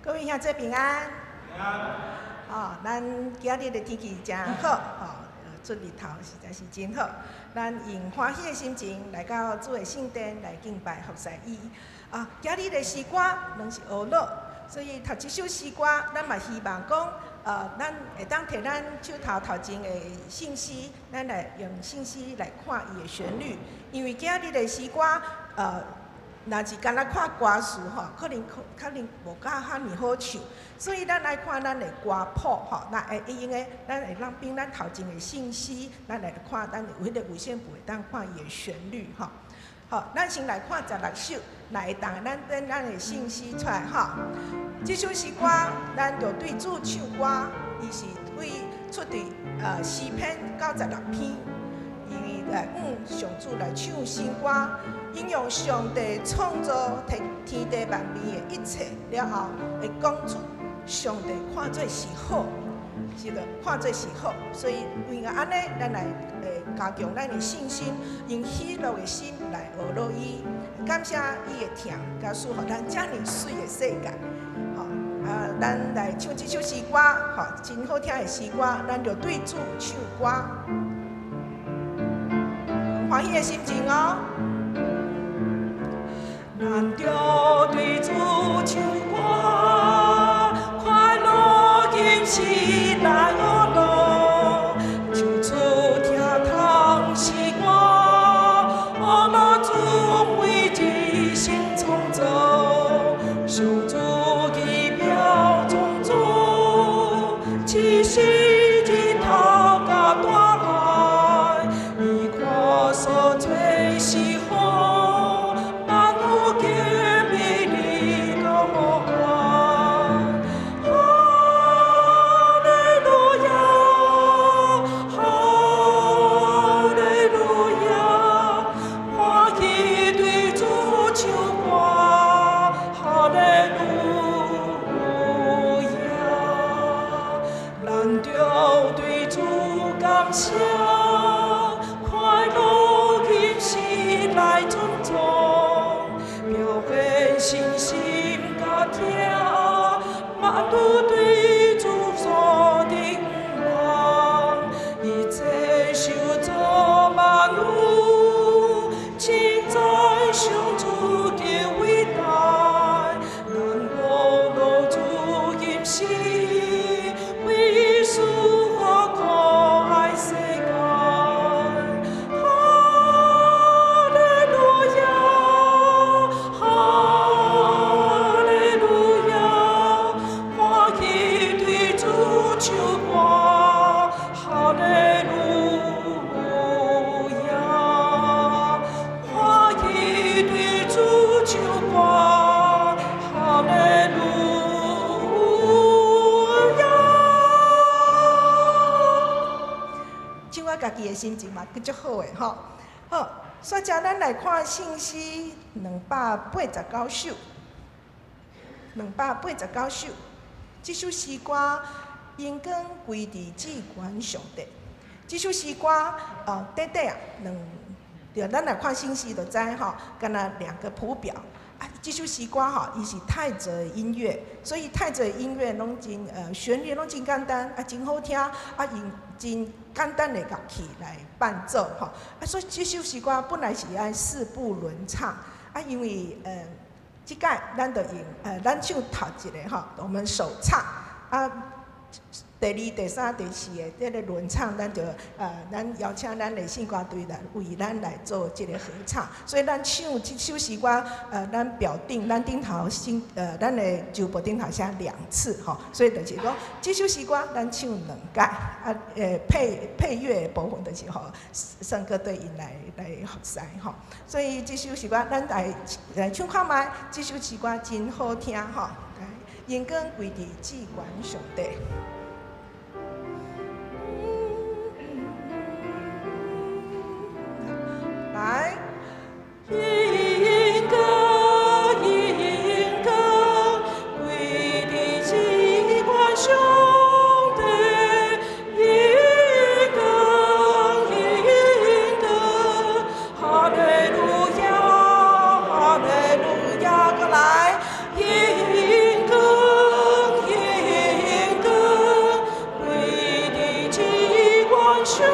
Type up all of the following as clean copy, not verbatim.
各位兄姐平安。平安。咱今日的天气真好，出日头实在是真好。咱用欢喜的心情来到主的圣殿来敬拜服侍伊。今日的诗歌拢是学老，所以读这首诗歌，咱嘛希望讲，咱会当摕咱手头前的信息，咱来用信息来看伊的旋律。因为今日的诗歌，若是干那看歌词可能无甲遐尼好唱，所以咱来看咱的歌谱咱会用的，咱会让凭咱头前的信息，咱来看咱有迄个五线谱会当看伊的旋律咱先来看16首，来当咱等咱的信息出来这首诗歌，咱就对主唱歌，伊是出自诗篇96篇。因为上主来唱新歌，引用上帝创造天地万变的一切了后，会讲出上帝看做是好，是的，看做是好。所以为了安尼，咱来加强咱的信心，用喜乐的心来学乐伊，感谢伊的疼，甲赐予咱遮尔水的世界。咱来唱这首诗歌，真好听的诗歌，咱就对主唱歌。欢喜的心情咱就对主唱歌，快乐今时来学乐，唱出听通诗歌，学乐主为一生创造，上主奇妙创造，其实日头甲大海，伊看所做是好，万有皆美丽到无限。哈利路亚，哈利路亚，欢喜对主唱歌，哈利路亚，咱着对主感谢。来尊重，表现信心甲听，万有对主所定望，一切受造万有，尽在上主的伟大，咱无路主今时，为属可可爱世界。家己的心情嘛，足好诶好，所以咱来看信息289首，289首。这首诗歌因光归伫至高上帝。这首诗歌就咱来看信息就知敢若2个谱表。这首诗歌伊是泰泽的音乐，所以泰泽的音乐拢真旋律拢真简单，真好听，用真简单的乐器来伴奏所以这首诗歌本来是按4部轮唱因为即届咱就用咱唱头一个我们首唱第2、第3、第4个这个轮唱，咱就咱邀请咱的信歌队来为咱来做这个合唱，所以咱唱这首诗歌，咱表定咱顶头咱的周报顶头写2次所以就是讲这首诗歌咱唱2届配乐的部分就是圣歌队因来服侍所以这首诗歌咱来唱看卖，这首诗歌真好听因光归伫至高上帝。来，因光归伫至高上帝，因光，哈利路亚，哈利路亚，过来，因光。兄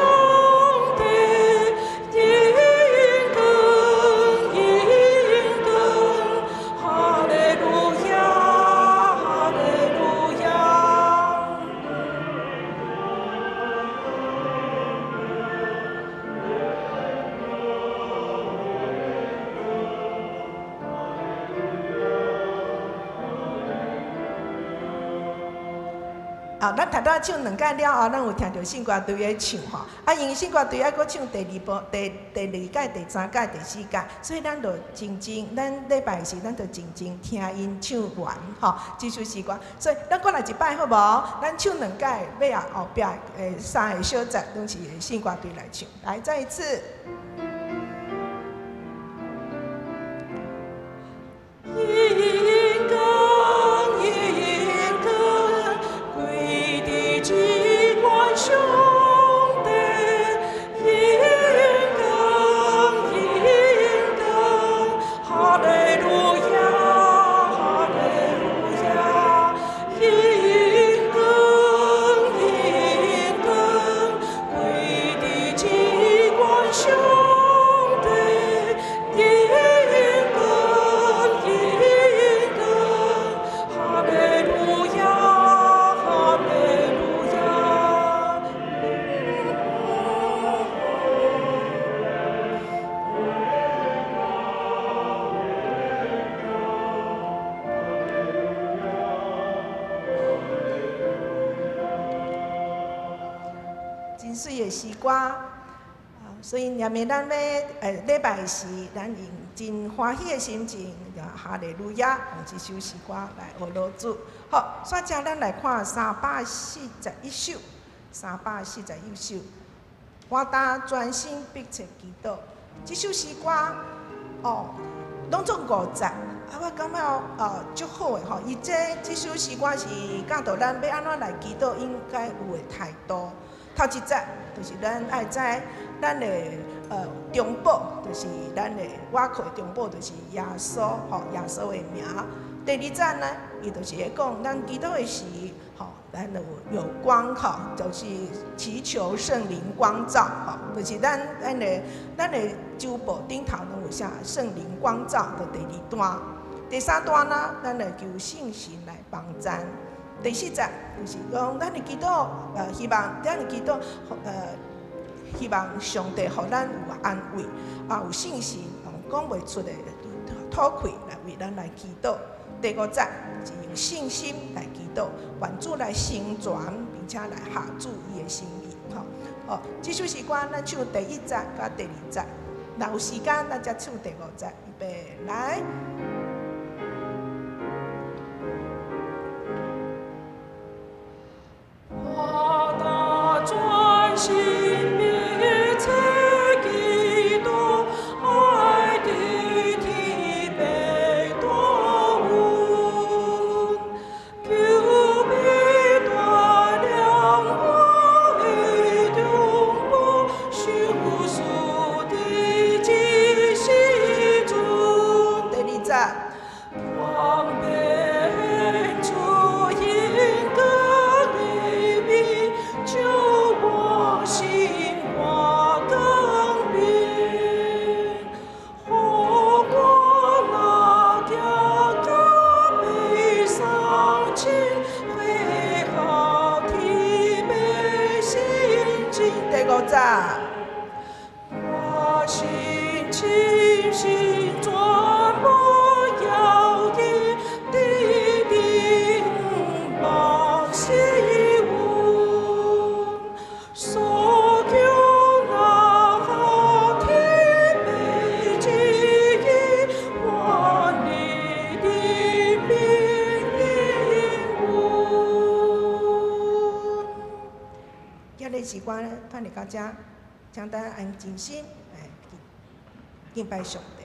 弟，应更应更，哈利路亚，哈利路亚。咱头仔唱两届了后，咱有听到信歌队咧唱吼，因为信歌队还佫唱第二部、第二届、第三届、第四届，所以咱就咱礼拜四咱就静静听因唱完吼，这首诗歌。所以咱过来一摆好无？咱唱两届，尾啊后壁三个小节拢是信歌队来唱。来，再一次。应更应更，归地机关兄弟，应更应更，哈利路亚，哈利路亚，应更应更，归地机关兄弟，应更应更，哈利路亚，哈利路亚。真水的诗歌，所以念的咱要礼拜四，咱用真欢喜的心情，哈利路亚，用这首诗歌来学老主。好，煞只咱来看341首，341首。我当专心迫切祈祷，这首诗歌拢总5节，我感觉足好的吼。伊这首诗歌是教导咱要安怎来祈祷，应该有的态度。头一节就是咱爱知咱的中保，就是咱的我靠的中保，就是耶稣吼，耶稣的名。第二节呢，伊就是咧讲咱祈祷的时吼，咱就有光吼，就是祈求圣灵光照吼，就是咱的周报顶头拢有写圣灵光照的第二段。第三段呢，咱来求圣神来帮咱。第四节就是讲，咱的祈祷，希望咱的祈祷，希望上帝互咱有安慰，有信心，用讲袂出的吐气来为咱来祈祷。第5节就是用信心来祈祷，愿主来成全，并且来下注伊的心意。这首诗歌咱唱第1节甲第2节，若有时间咱才唱第5节。预备来。我当专心迫切祈祷，爱的天被多温，求被大亮光的中保，修书的基西中。第2节。光被主应更黎明，救我心花更变。火光那条高悲伤情，会好天悲心境。第5节。我心清醒转播谣言，地定望西闻，所求那好天悲记忆，万里的命运闻。今日时光团嚟到这，请大家安静心来敬拜上帝。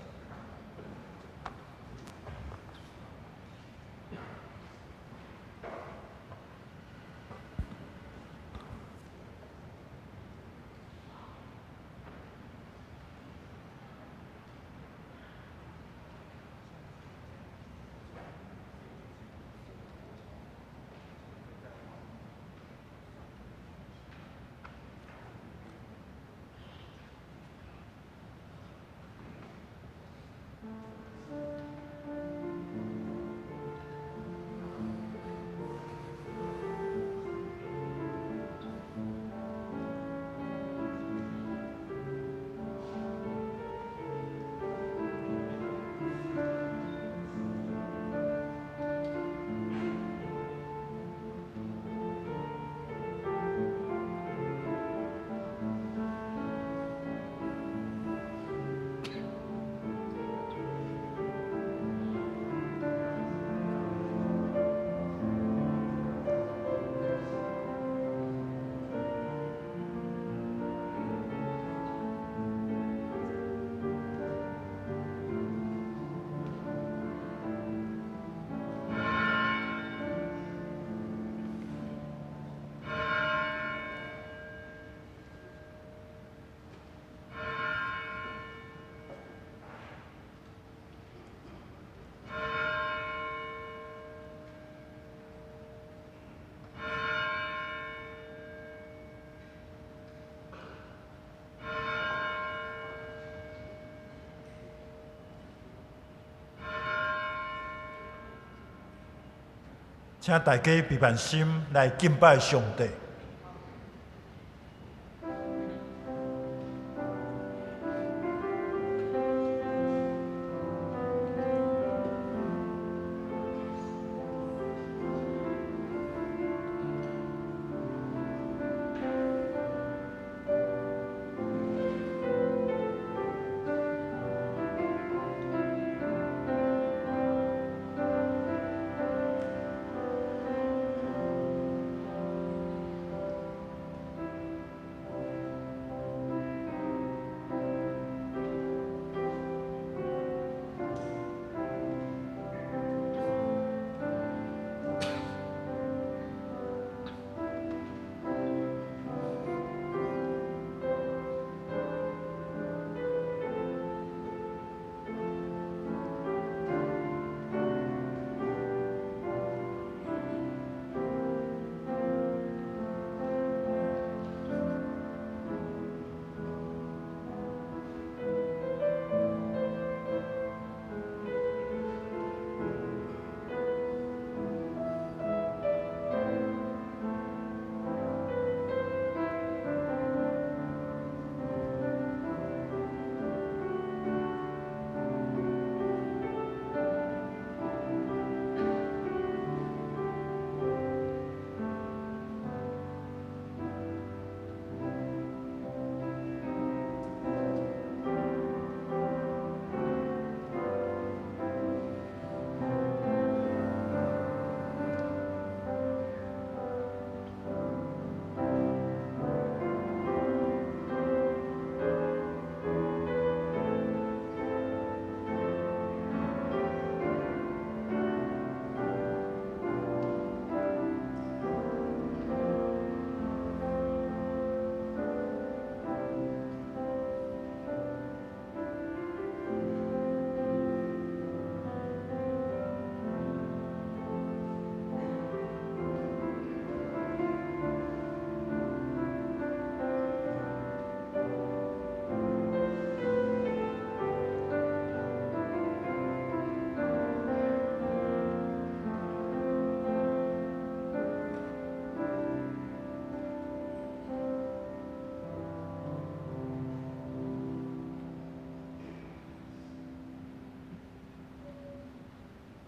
请大家闭慢心来敬拜上帝。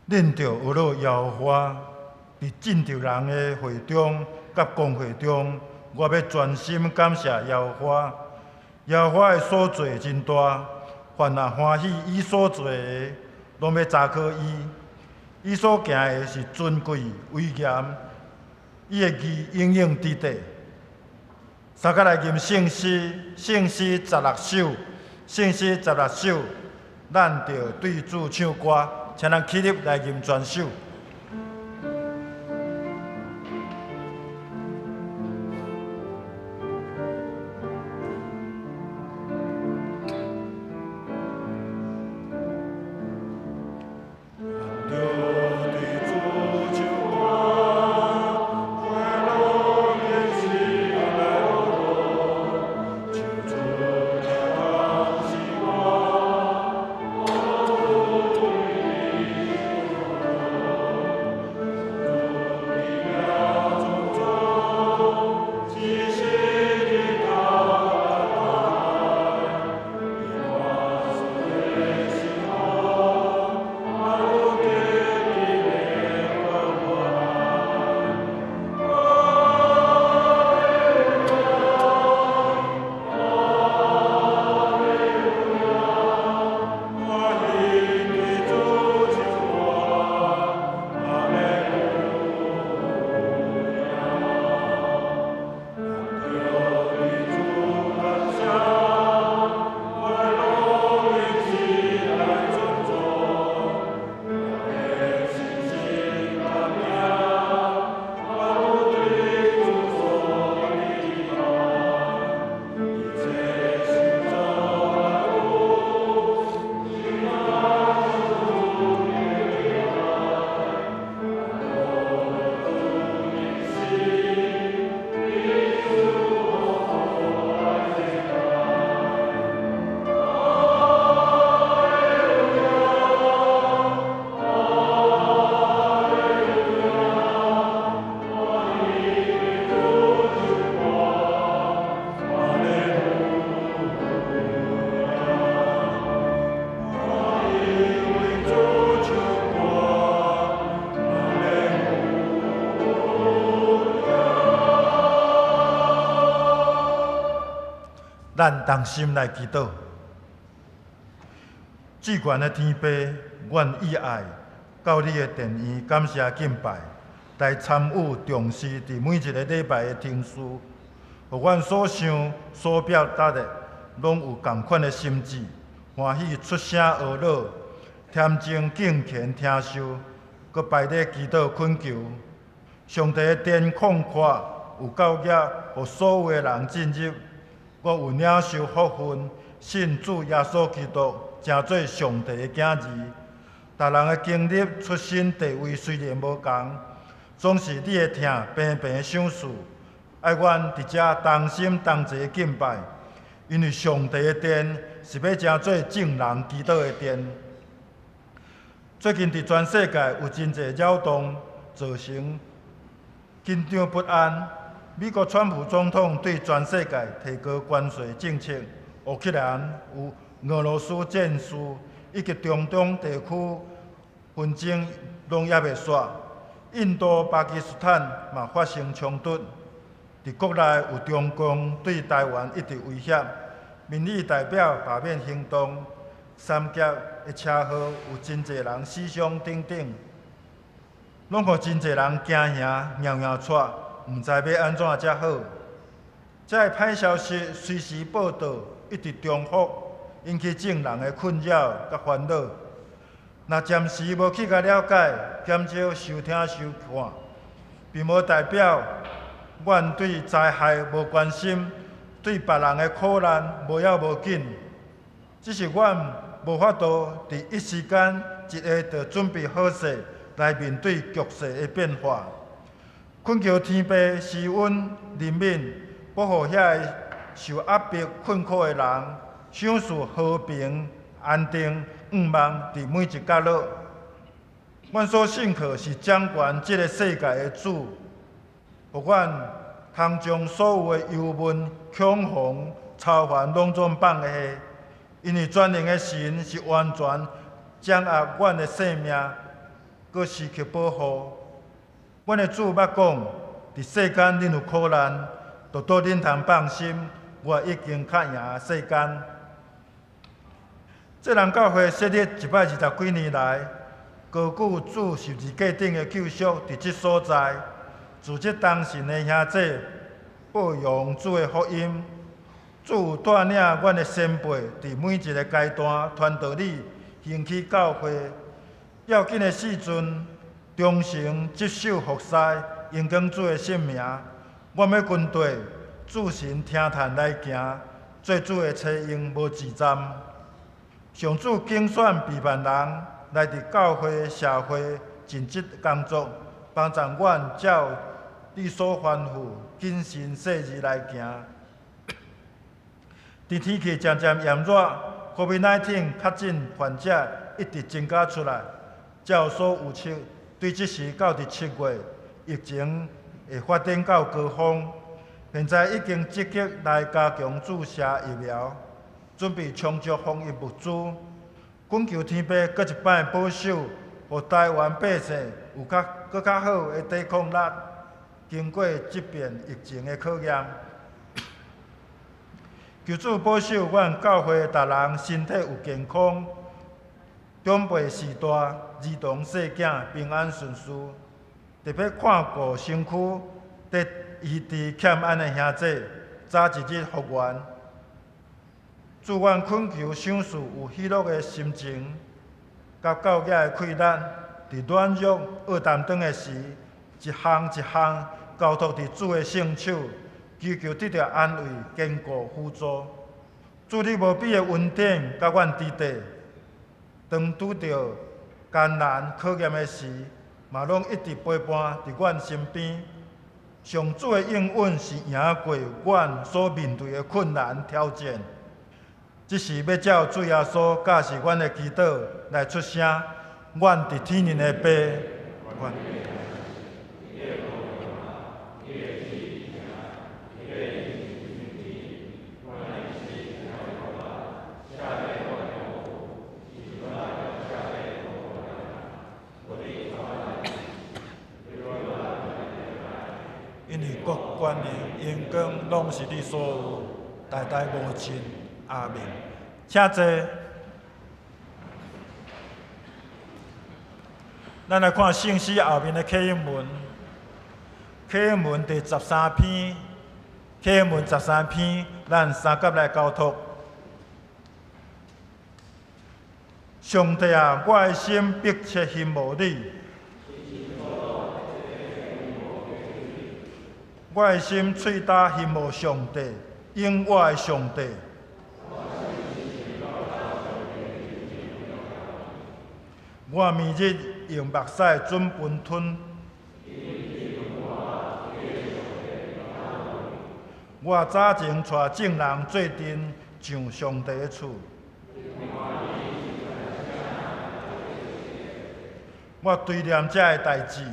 恁着学了耶和华，伫敬着人的会中甲公会中，我要专心感谢耶和华。耶和华的所做真大，凡若欢喜伊所做的，拢要查考伊。伊所行的是尊贵威严，伊的义永永伫地。三甲来吟圣诗，圣诗16首，圣诗16首，咱着对主唱歌。请咱起立来吟全首。咱同心来祈祷。至悬的天父，愿以爱到你的殿院，感谢敬拜，来参与重视伫每一个礼拜的听事，互阮所想所表达的，拢有同款的心志，欢喜出声学乐，恬静敬虔听受，搁拜礼祈祷恳求，上帝的殿广阔，有够额，互所有的人进入。我有领受福分，信主耶稣基督，成做上帝的囝儿。逐人的经历、出身、地位虽然无同，总是你的疼平平的赏赐。爱阮伫遮同心同齐敬拜，因为上帝的殿是要成做正人祈祷的殿。最近伫全世界有真侪扰动，造成紧张不安。美国川普总统对全世界提高关税政策，乌克兰有俄罗斯战事，以及中东地区纷争拢也未煞。印度、巴基斯坦嘛发生冲突，伫国内有中共对台湾一直威胁，民意代表罢免行动，三劫的车祸有真侪人死伤等等，拢互真侪人惊吓、尿尿喘。毋知要安怎才好，这个歹消息随时报道，一直重复，引起众人的困扰甲烦恼。若暂时无去甲了解，减少收听收看，并无代表阮对灾害无关心，对别人的苦难无要无紧。只是阮无法度伫一时间一下就准备好势来面对局势的变化。恳求天父施恩怜悯，保护遐个受压迫困苦的人，享受和平安定，望伫每一角落。阮所信靠是掌权这个世界的主，互阮通将所有的忧闷、恐慌、操烦拢总放下，因为全能的神是完全掌握阮的性命，搁时刻保护。阮的主捌讲，伫世间恁有苦难，就倒恁通放心，我已经较赢世间。这人教会设立120几年来，高举主十字架顶的救赎，伫即所在，自即当神的兄弟，报扬主的福音。主有带领阮的先辈，伫每一个阶段传道理，兴起教会。要紧的时阵，忠诚接受服侍，应讲主的性命。我们军队主神听叹来行，做主的车用无自站。上主竞选备办人来伫教会社会尽职工作，帮助阮照你所吩咐谨慎细致来行。伫天气渐渐炎热 ，COVID-19 确诊患者一直增加出来。照所预测，对即时到伫7月，疫情会发展到高峰。现在已经积极来加强注射疫苗，准备充足防疫物资。恳求天父搁一摆保守，互台湾百姓有搁较好的抵抗力，经过即遍疫情的考验。求主保守阮教会逐人身体有健康，长辈时代，儿童细囝平安顺遂。特别看顾身躯得医治欠安的兄弟，早一日复原。祝愿恳求赏赐有喜乐的心情，甲教育的快乐，伫软弱恶淡长的时，一项一项交托伫主的圣手。祈求得到安慰、坚固、辅助，主你无比的恩典，甲阮支持。当拄着艰难考验的时，嘛拢一直陪伴伫阮身边。上主的应允是赢过阮所面对的困难挑战。只是要照主耶稣教示阮的祈祷来出声，阮伫天灵的爸，阮。因为国、权力、荣光，拢是你所有。代代无尽。阿明，请坐。咱来看圣诗后面的启应文，启应文第13篇，启应文13篇，咱三甲来交托。上帝啊，我的心迫切羡慕你，我的心喙焦羡慕上帝，永我的上帝。我明日用目屎准奔吞，我早前带众人做阵上上帝的厝，我追念这个代志。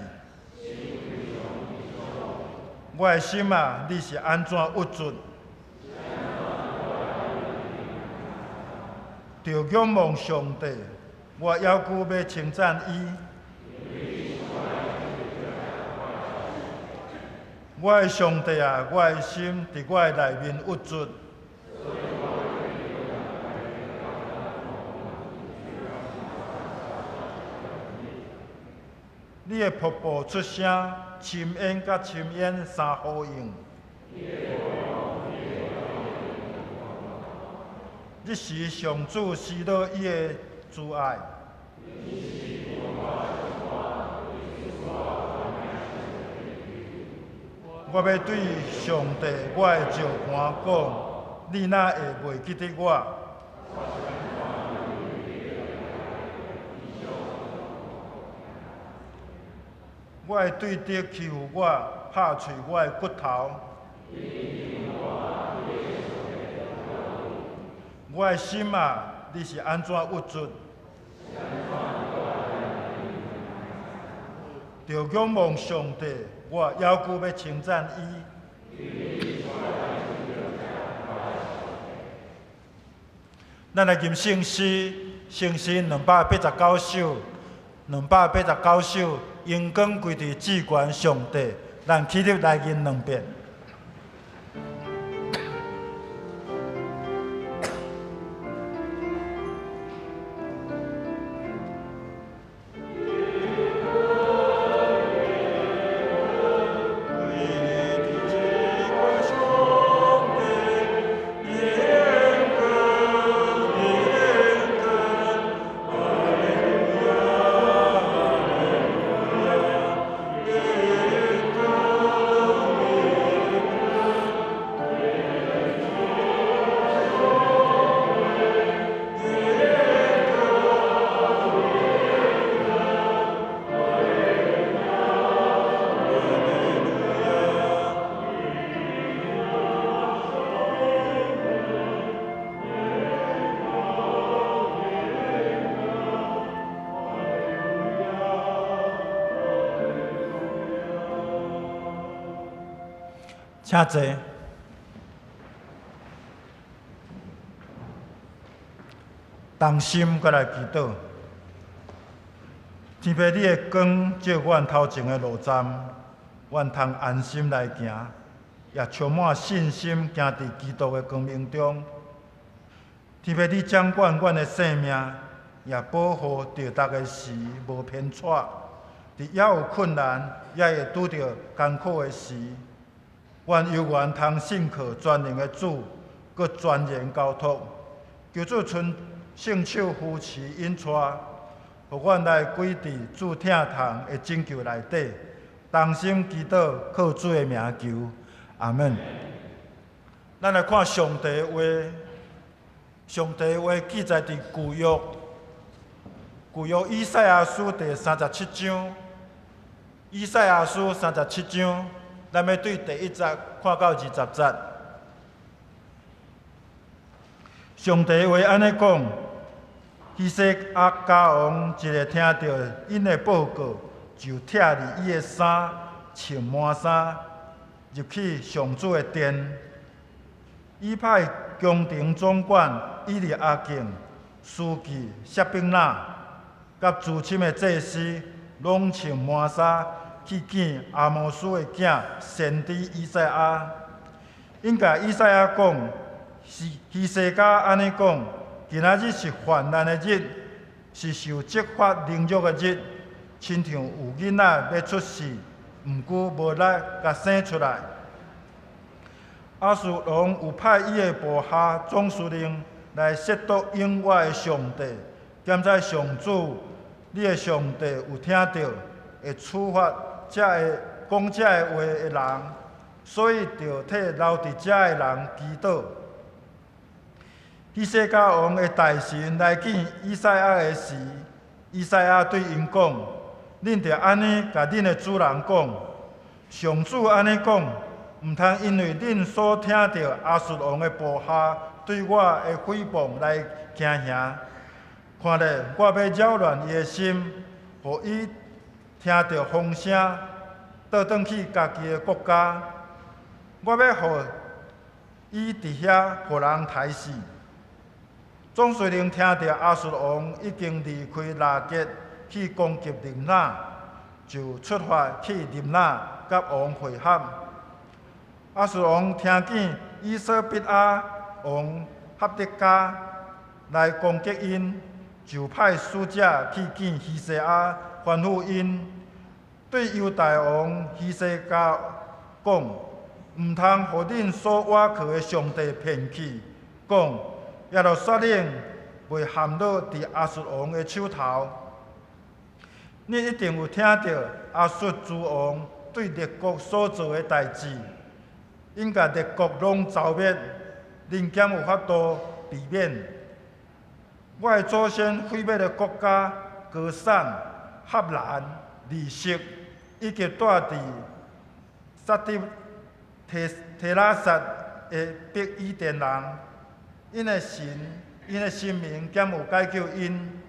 我的心啊，你是安怎郁卒？着仰望上帝。我要求要称赞伊，我的上帝啊，我的心伫我的内面郁卒。你的瀑布出声，深烟甲深烟相呼应。日时上主施落伊的慈爱。我要对上帝我的石盘讲，你哪会袂记得我？我会对敌欺负我，拍碎我的骨头。我的心啊，你是安怎郁卒？着仰望上帝，我要求要称赞伊。咱来吟圣诗，圣诗289首，289首，荣光归伫至高上帝。咱起立来吟2遍。请坐。同心，搁来祈祷。天父，你的光照阮头前的路站，阮通安心来行，也充满信心，行伫基督的光明中。天父，你掌管阮的性命，也保护着逐个时无偏错。伫也有困难，也会拄着艰苦的时。阮犹原通信靠全能的主，佮全然交托，求主存圣手扶持引带，互阮来归伫主疼痛的拯救内底。同心祈祷，靠主的名求，阿门。咱来看上帝的话，上帝的话记载伫旧约以赛亚书第37章，以赛亚书37章。咱要对第1节看到20节。上帝话安尼讲：希西家王一个听到因的报告，就拆离伊的衫，穿满衫，入去上主的殿。伊派宫廷总管以利亚敬、书记谢宾那，甲资深的祭司，拢穿满衫。去见阿摩斯的囝先知以赛亚，因甲以赛亚讲：希西家安尼讲：今仔日是患难的日，是受责罚凌辱的日，亲像有囡仔要出世，毋久无力甲生出来。亚述王有派伊的部下总司令来亵渎永活的上帝，检在上主，你的上帝有听到，会处罚这个讲这个话的人，所以着替留伫遮的人祈祷。希西家王的大臣来见以赛亚的时，以赛亚对因讲：恁着安尼甲恁的主人讲，上主安尼讲。毋通因为恁所听到亚述王的部下对我的诽谤来惊吓，看咧我要扰乱伊的心，互伊听到风声，倒转去家己的国家。我要互伊伫遐互人杀死。总司令听到亚述王已经离开拉结去攻击林那，就出发去林那甲王会合。亚述王听见以色别亚王哈德加来攻击因，就派使者去见希西家，吩咐因对犹大王希西家讲：毋通互恁所倚靠的上帝骗去，讲耶路撒冷袂陷落伫亚述王的手头。你一定有听到亚述诸王对列国所做的代志。因甲列国拢遭灭，恁敢有法度避免？我的祖先毁灭的国家，歌散、合兰、利色，以及住伫撒底提拉撒的北伊甸人，因的神、因的生命敢有解救因？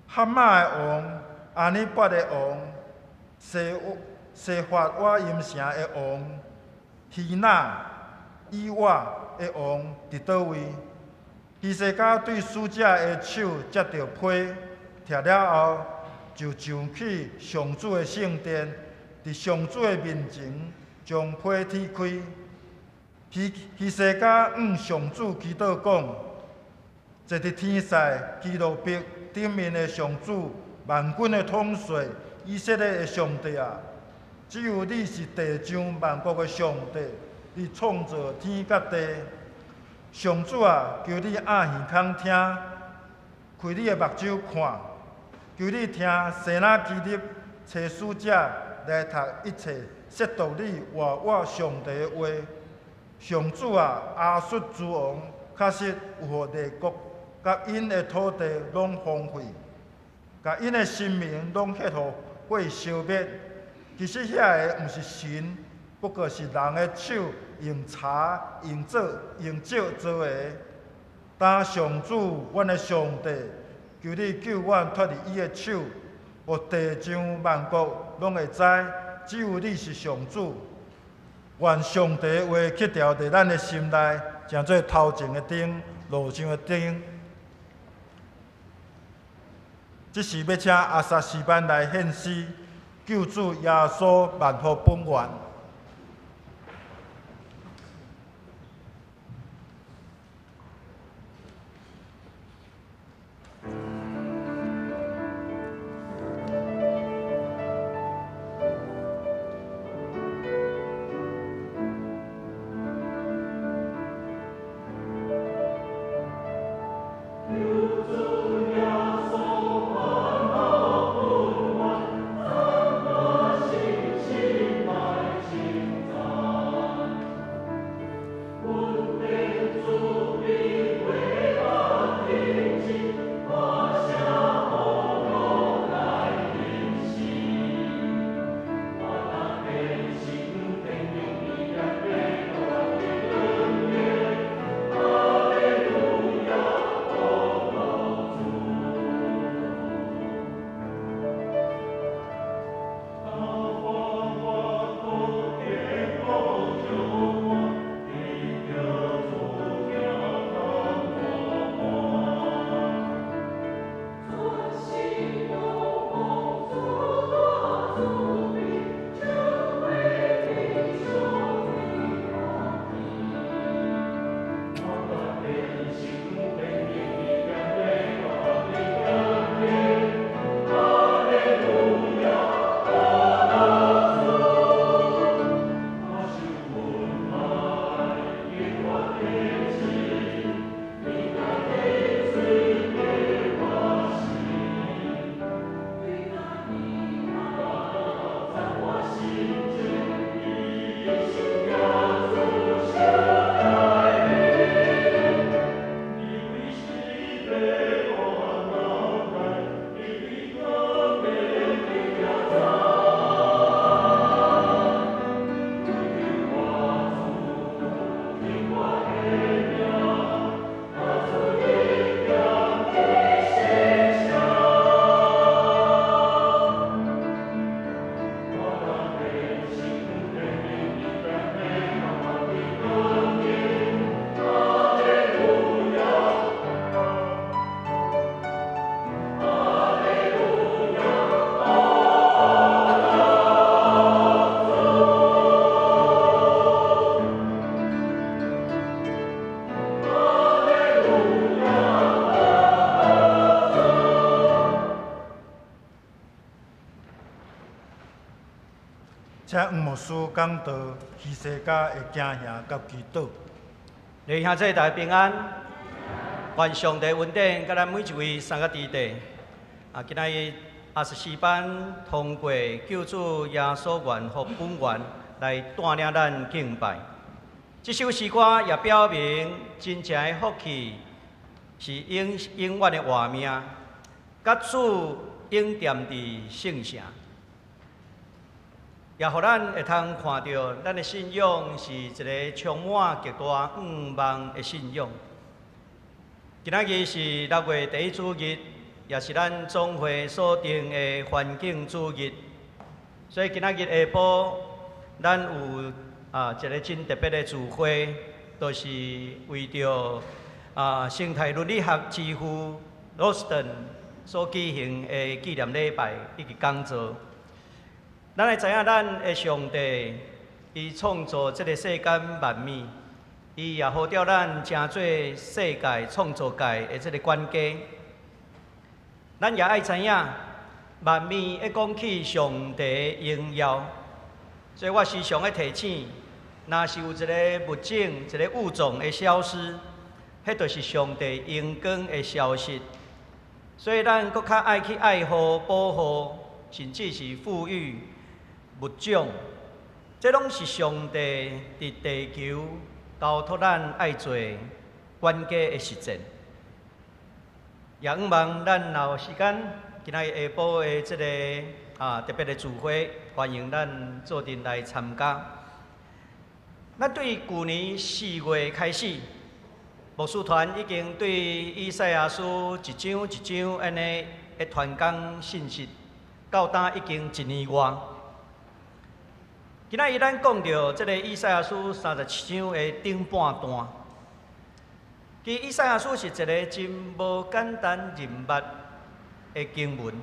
哈马的王、阿尼伯的王、西法瓦音城的王。希那、以瓦的王伫倒位？希西家对使者的手接到批，摕了后，就上去上主的圣殿，伫上主的面前将批踢开。希西家上主祈祷讲：坐伫天塞基路伯顶面的上主，万军的统帅，以色列的上帝啊！只有你是地上万国的上帝，你创造天甲地。上主啊，求你按耳孔听，开你的目睭看，求你听西那基立找使者来读一切亵渎你活我上帝的话。上主啊，亚述诸王确实有互列国甲因的土地拢荒废，甲因的生命拢迄互火烧灭。其实遐个毋是神，不过是人的手用柴、用石做的。但上主，阮的上帝，求你救阮脱离伊的手，互地上万国拢会知，只有你是上主。愿上帝的话刻条伫咱的心内，诚做头前的灯，路上的灯。这是要请阿萨士班来献诗。救主耶稣万福本源。请黄牧师讲道，希西家的惊吓甲祈祷。弟兄姊妹大家平安，愿上帝恩典甲咱每一位三个弟弟。今仔日24班通过救主耶稣愿福本愿来带领咱敬拜。这首诗歌也表明真正的福气是永远的活命，甲主永踮伫圣城。也互咱会通看到，咱的信仰是一个充满极大愿望的信仰。今仔日是6月第1主日，也是咱总会所定的环境主日，所以今仔日下晡，咱有一个真特别的聚会，就是为着生态伦理学之父罗斯顿所举行的纪念礼拜以及讲座。咱会知影，咱的上帝，伊创造这个世间万物，伊也号召咱成做世界创造界的这个管家。咱也爱知影，万物一讲起上帝荣耀，所以我时常咧提醒，若是有一个物种、一个物种的消失，迄就是上帝荣光的消失。所以咱搁较爱去爱护、保护，甚至是富裕物种，这拢是上帝伫地球交托咱爱做管家的实践。也希望咱若有时间，今仔日下晡的这个特别的聚会，欢迎咱做阵来参加。咱对去年4月开始，牧师团已经对以赛亚书一章一章安尼的传讲信息，到今已经1年外。今仔日咱讲到这个以赛亚书37章的顶半段。其实以赛亚书是一个真无简单人物的经文，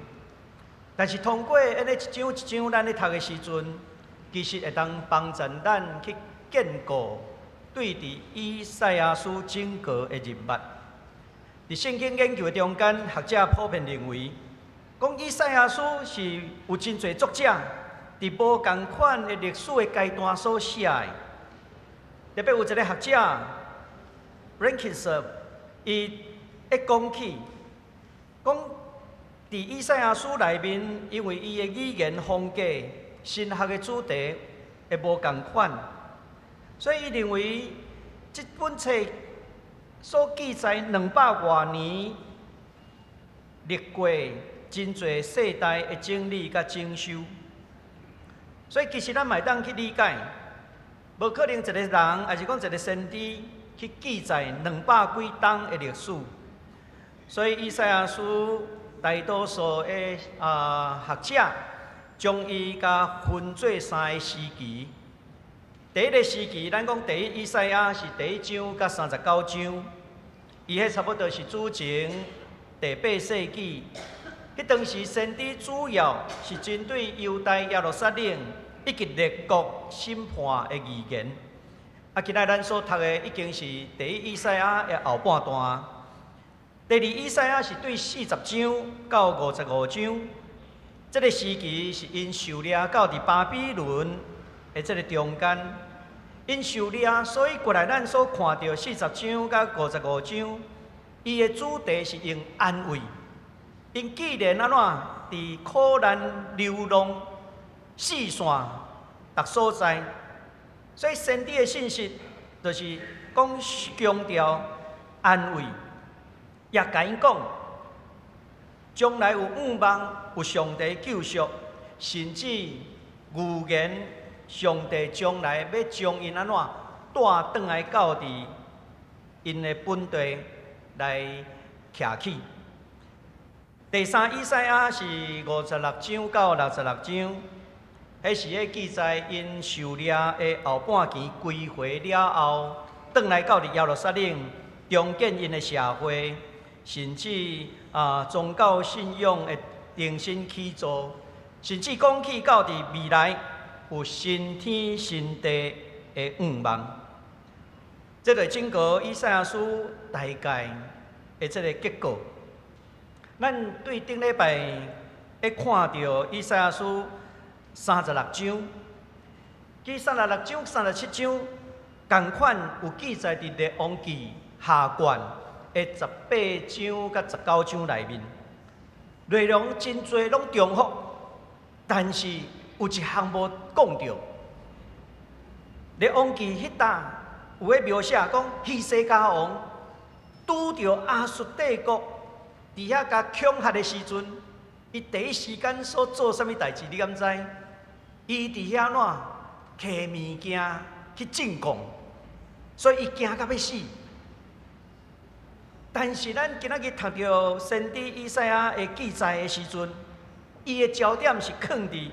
但是通过安尼一章一章咱咧读的时阵，其实会当帮助咱去建构对伫以赛亚书整个的人物。伫圣经研究的中间，学者普遍认为，讲以赛亚书是有真侪作者伫无同款的历史的阶段所写的。特别有一个学者 Rankinson， 伊一讲起，讲伫以赛亚书内面，因为伊的语言风格、神学的主题会无同款，所以伊认为这本册所记载200多年历过真侪世代的经历甲经修，所以其实咱嘛会当去理解，无可能一个人，还是讲一个先知去记载200几冬的历史。所以以赛亚书大多数的学者将伊甲分做3个时期。第一个时期，咱讲第一以赛亚是第1章甲39章，伊迄差不多是主前第8世纪。迄当时先知主要是针对犹太耶路撒冷以及列国审判的预言。今仔咱所读的已经是第一以赛亚的后半段。第二以赛亚是对40章到55章，这个时期是因受掠到伫巴比伦的这个中间，因受掠，所以过来咱所看到40章到55章，伊的主题是用安慰。因既然安怎伫苦难流浪四线逐所在，所以先知的信息就是讲强调安慰，也甲因讲将来有盼望，有上帝救赎，甚至预言上帝将来要将因安怎带转来到伫因的本地来徛起。第3以赛亚是56章到66章，迄是咧记载因受掠的后半期归回了后，转来到伫耶路撒冷，重建因的社会，甚至宗教信仰的重新起造，甚至讲起到伫未来有新天新地的愿望。这个整个以赛亚书大概的这个结构。咱对顶礼拜会看到以赛亚书36章，记36章、37章，同款有记载伫列王记下卷的18章甲19章内面，内容真侪拢重复，但是有一项无讲到。列王记迄搭有咧描写讲，希西家王拄着亚述帝国伫遐甲恐吓的时阵，伊第一时间所做啥物代志？你敢知？伊伫遐哪摕物件去进贡，所以伊惊到要死。但是咱今仔日读到先知以赛亚的记载的时阵，伊的焦点是放伫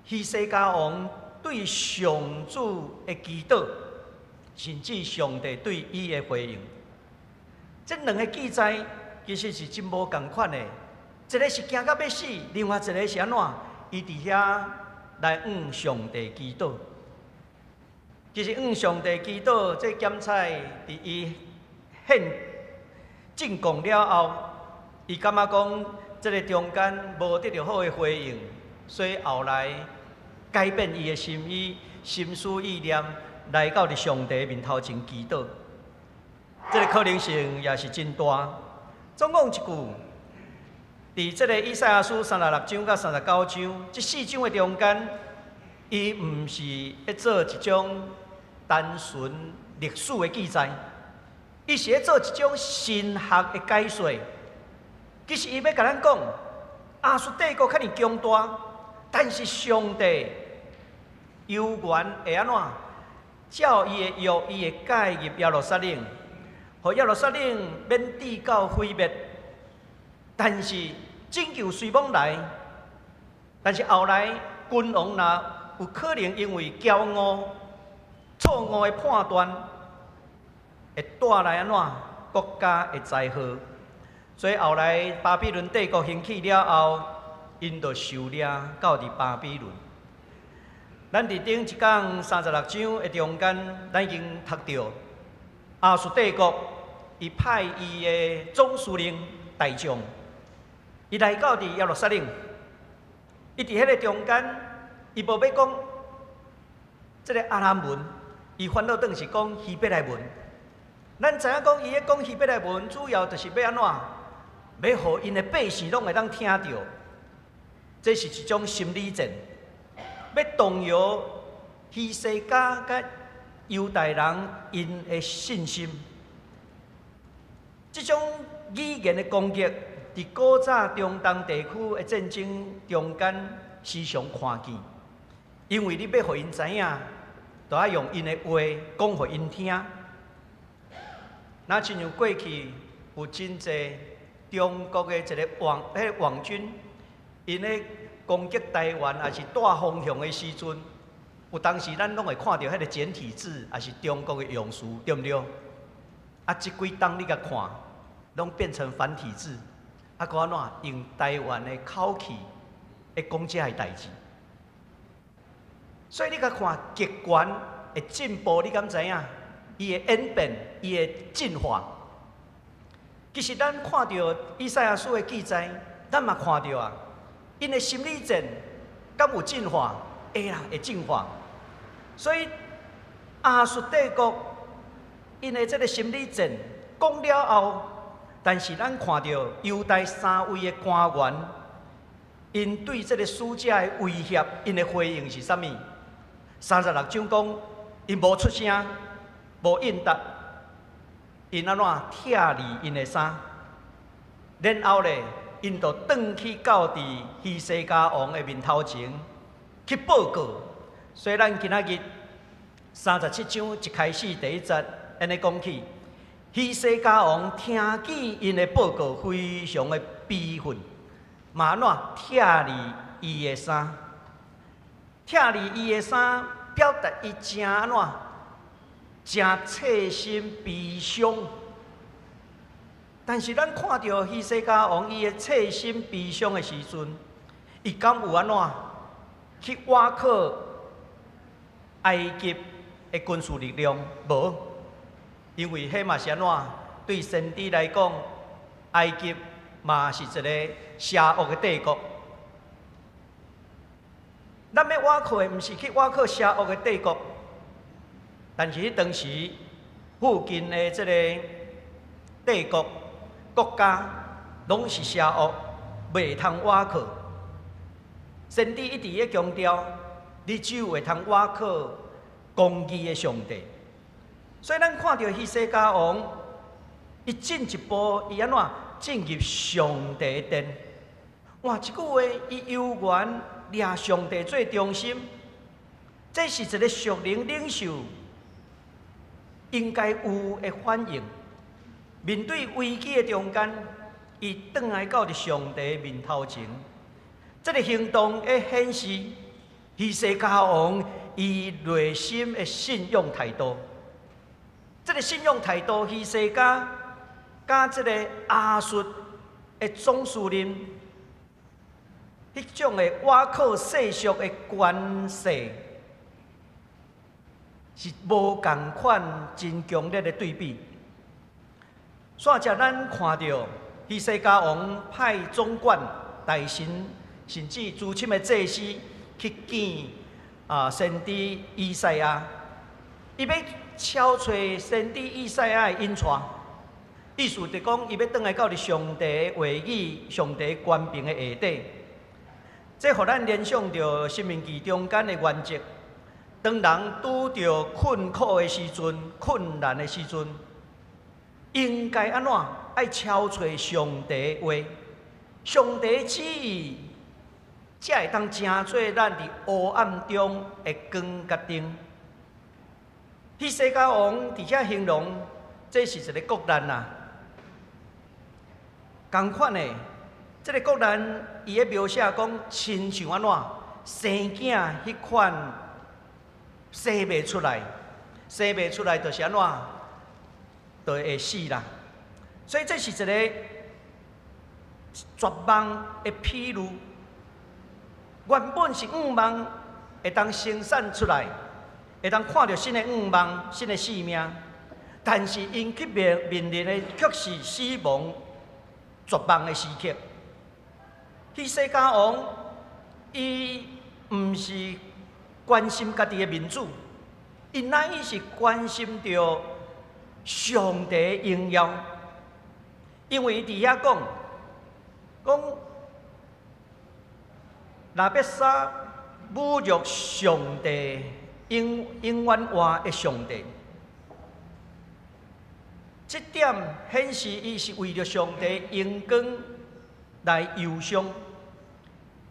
希西家王对上主的祈祷，甚至上帝对伊的回应。这两个记载其实是真无共款的，一个是惊到要死，另外一个是安怎？伊伫遐来向上帝祈祷。其实向上帝祈祷，这检采伫伊献进贡了后，伊感觉讲这个中间无得到好的回应，所以后来改变伊的心意、心思意念，来到伫上帝面头前祈祷。这个可能性也是真大。总讲一句，伫这个以赛亚书36章到39章，这4章的中间，伊毋是要做一种单纯历史的记载，伊是要做一种神学的解说。其实伊要甲咱讲，亚述帝国遐尔强大，但是上帝犹原会安怎？照伊的约，伊会介入耶路撒冷。互耶路撒冷免至到毁灭，但是拯救随往来。但是后来君王若有可能因为骄傲、错误的判断，会带来安怎国家的灾祸。所以后来巴比伦帝国兴起了后，因就受掠到伫巴比伦。咱伫顶一讲36章的中间，咱已经读到亚述帝国。伊派伊的总司令大将，伊来到伫耶路撒冷，伊伫迄个中间，伊无要讲即个阿拉文，伊翻到转是讲希伯来文。咱知影讲伊咧讲希伯来文，主要就是要安怎？要互因的百姓拢会当听到，这是一种心理战，要动摇希西家甲犹太人因的信心。这种语言的攻击，伫古早中东地区的战争中间时常看见，因为你要互因知影，就要用因的话讲互因听。那亲像过去有真济中国的一个皇军，因咧攻击台湾，也是带风向的时阵，有当时咱拢会看到迄个简体字，也是中国的用词，对不对？啊，即几档你甲看，拢变成繁体字，啊，搁安怎用台湾的口气来讲这个代志？所以你甲看极权的进步，你敢知影？伊的演变，伊的进化。其实咱看到以赛亚书的记载，咱嘛看到啊，因的心理战敢有进化？会啦，会进化。所以亚述帝国因的这个心理战讲了后，但是咱看到犹太3位的官员，因对这个使者的威胁，因的回应是啥物？36章讲，因无出声，无应答，因安怎拆离因的衫，然后咧，因就转去到伫希西家王的面头前去报告。所以咱今仔日37章一开始第1节，安尼讲起，希西家王听见因的报告，非常的悲愤，嘛安怎拆离伊的衫，拆离伊的衫，表达伊真安怎，真切心悲伤。但是咱看到希西家王伊的切心悲伤的时阵，伊敢有安怎去挖靠埃及的军事力量？无，因为迄嘛是安怎？对先知来讲，埃及嘛是一个邪恶的帝国。咱要瓦靠的，毋是去瓦靠邪恶的帝国，但是当时附近的这个帝国国家，拢是邪恶，袂通瓦靠。先知一直咧强调，你只有会通瓦靠公义的上帝。所以咱看到希西家王，伊进一步，伊安怎进入上帝殿？哇！一句话，伊悠远掠上帝做中心，这是一个属灵领袖应该有的反应。面对危机的中间，伊转来到伫上帝面头前，这个行动会显示希西家王伊内心的信仰态度。这个信仰态度，希西家甲这个亚述的总司令，迄种的瓦靠世俗的关系，是无共款真强烈的对比。煞只咱看到希西家王派总管、大臣，甚至资深的祭司去见先知以赛亚，伊要敲揣先知以赛亚的引传，意思就讲伊要转来到伫上帝话语、上帝权柄的下底。这互咱联想到《申命记》中间的原则：当人拄着困苦的时阵、困难的时阵，应该安怎？爱敲揣上帝话，上帝旨意，才会当成做咱伫黑暗中的光甲灯。希西家王伫遐形容，这是一个国难啊！同款的，这个国难，伊咧描写讲，亲像安怎生囝迄款生袂出来，生袂出来就是安怎，就会死啦。所以这是一个绝望的披露。原本是望会当生产出来，会当看到新的望、新的生命，但是因去面临的却是死亡、绝望的时刻。希西家王，伊毋是关心家己的民主，伊乃伊是关心着上帝的荣耀，因为伊伫遐讲，若要杀侮辱上帝、永远活的上帝，这点显示伊是为着上帝荣光来忧伤。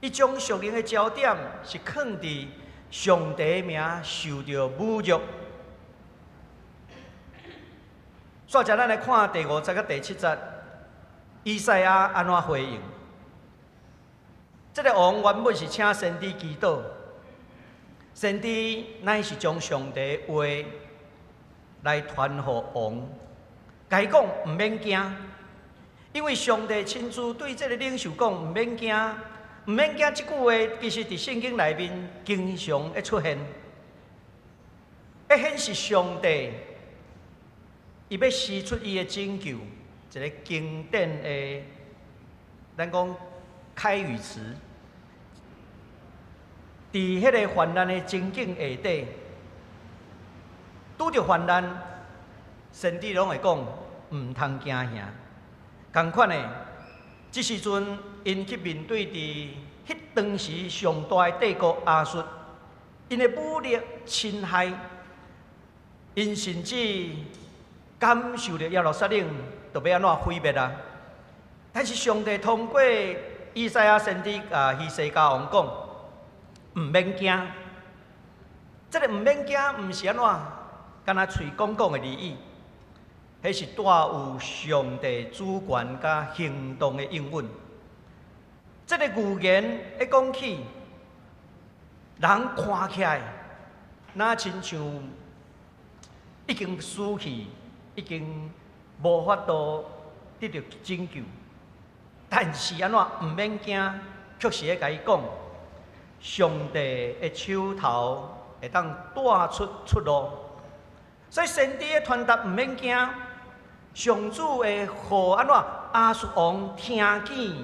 伊将属灵的焦点是放伫上帝的名受到侮辱。煞者咱来看第5节甲第7节，以赛亚安怎回应？这个王原本是请先知祈祷，先知乃是将上帝的话来传予王，甲伊讲毋免惊，因为上帝亲自对这个领袖讲毋免惊。毋免惊，即句话其实伫圣经内面经常会出现，会显示上帝伊要施出伊的拯救，一个经典的，咱讲开语词。伫迄个患难的情景下底，拄着患难，先知拢会讲毋通惊吓。同款的。这时阵，因去面对伫迄当时上大的帝国亚述，因的武力侵害，因甚至感受着耶路撒冷就要安怎毁灭啊！但是上帝通过以赛亚先知希西家王讲，毋免惊。这个毋免惊，毋是安怎，敢若嘴讲的字语。迄是带有上帝主权甲行动的应允。这个语言一讲起，人看起来，那亲像已经死去，已经无法度得到拯救。但是安怎毋免惊，确实会甲伊讲，上帝的手头会当带出出路。所以先知的传达毋免惊。上主会互安怎亚述王听见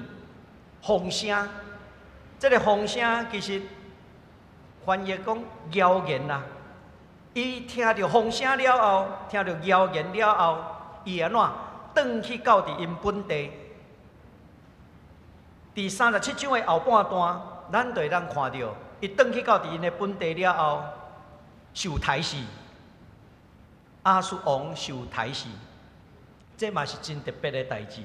风声，这个风声其实翻译讲谣言啦。伊听到风声了后，听到谣言了后，伊安怎转去到伫因本地？第37章的后半段，咱就会当看到，伊转去到伫因的本地了后，受抬视。亚述王受抬视，这嘛是真特别的代志，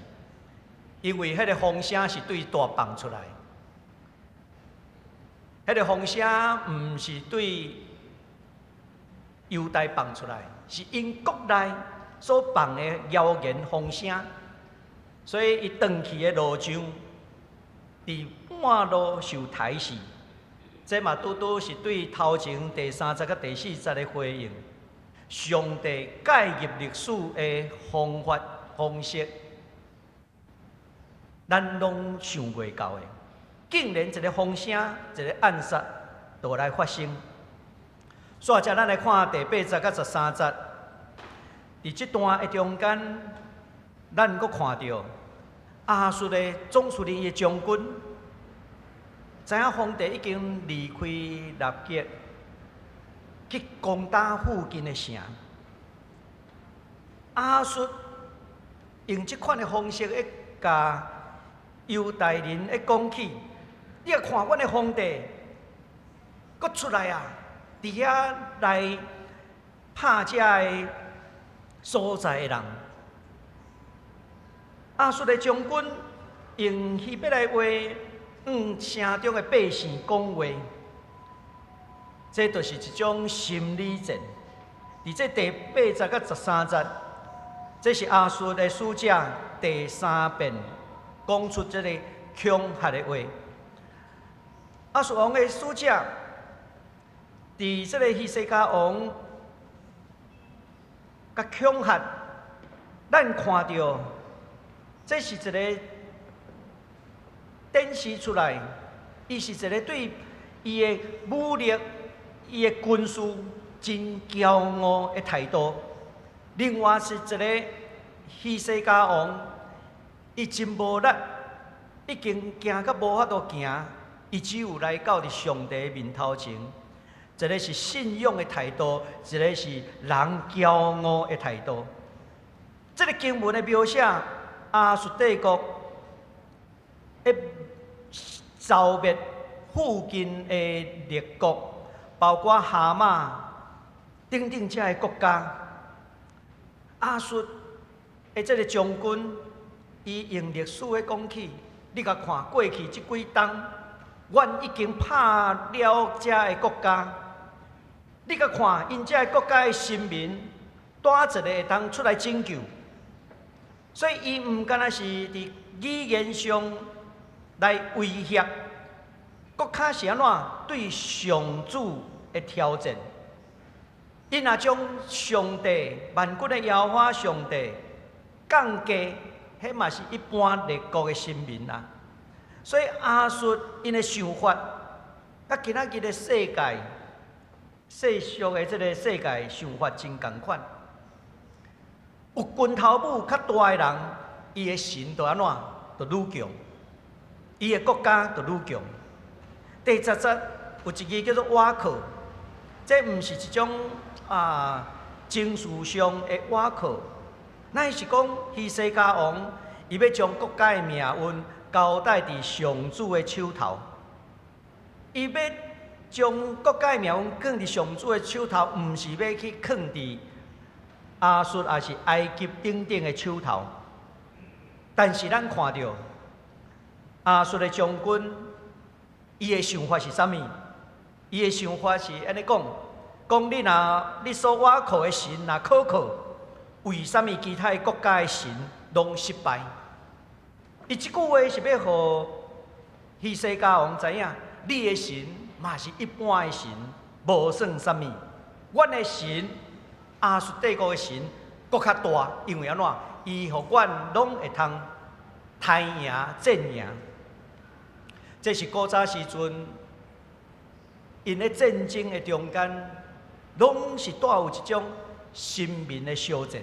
因为迄个风声是对大放出来，迄个风声毋是对犹大放出来，是因国内所放的谣言风声，所以伊转去的路上，伫半路受抬视，这嘛拄拄是对头前第30甲第40的回应。上帝介入历史的方法方式，咱拢想袂到的，竟然一个风声、一个暗杀，就来发生。所以，咱来看第8节甲13节，伫这段的中间，咱阁看到亚述的总司令的将军，知影皇帝已经离开立吉。去攻打附近的城，亚述用这款的方式，一甲犹大人一讲起，你看阮的皇帝，阁出来啊，伫遐来拍这个所在的人。亚述的将军用希伯来话，城中的百姓讲话。这就是一种心理战。伫这第8节甲13节，这是亚述的使者第3遍讲出这个恐吓的话。亚述王的使者，伫这个希西家王甲恐吓，咱看到这是一个展示出来，伊是一个对伊的武力。伊的军事真骄傲的态度，另外是一个希西家王，伊真无力，已经行到无法度行，伊只有来到伫上帝面头前。一个是信仰的态度，一个是人骄傲的态度。这个经文的描写，亚述帝国会消灭附近的列国。包括哈马等等这个国家，亚述的这个将军，伊用历史的讲起，你甲看过去这几冬，阮已经拍了这个国家，你甲看因这个国家的人民，单一个会当出来拯救，所以伊毋敢若是伫语言上来威胁，国较是安怎对上主的挑战，因若将上帝万军的耶和华上帝降低，迄嘛是一般列国的人民啊。所以亚述因的想法，甲今仔日的世界、世俗的这个世界想法真共款。有拳头母较大的人，伊的神就安怎，就愈强；伊的国家就愈强。第10节有一字叫做瓦克。这毋是一种情绪上的瓦靠，乃是讲希西家王，伊要将国家的命运交代伫上主的手头。伊要将国家的命运放伫上主的手头，毋是要去放伫亚述也是埃及等等的手头。但是咱看到亚述的将军，伊的想法是啥物？伊的想法是安尼讲，你若你所倚靠的神若可靠，为什么其他的国家的神拢失败？伊即句话是要互希西家王知影，你的神嘛是一般的神，无算啥物。阮的神，亚述帝国的神，搁较大，因为安怎？伊互阮拢会通杀赢、战赢。这是古早时阵。因咧战争的中间，拢是带有一种生命的烧战。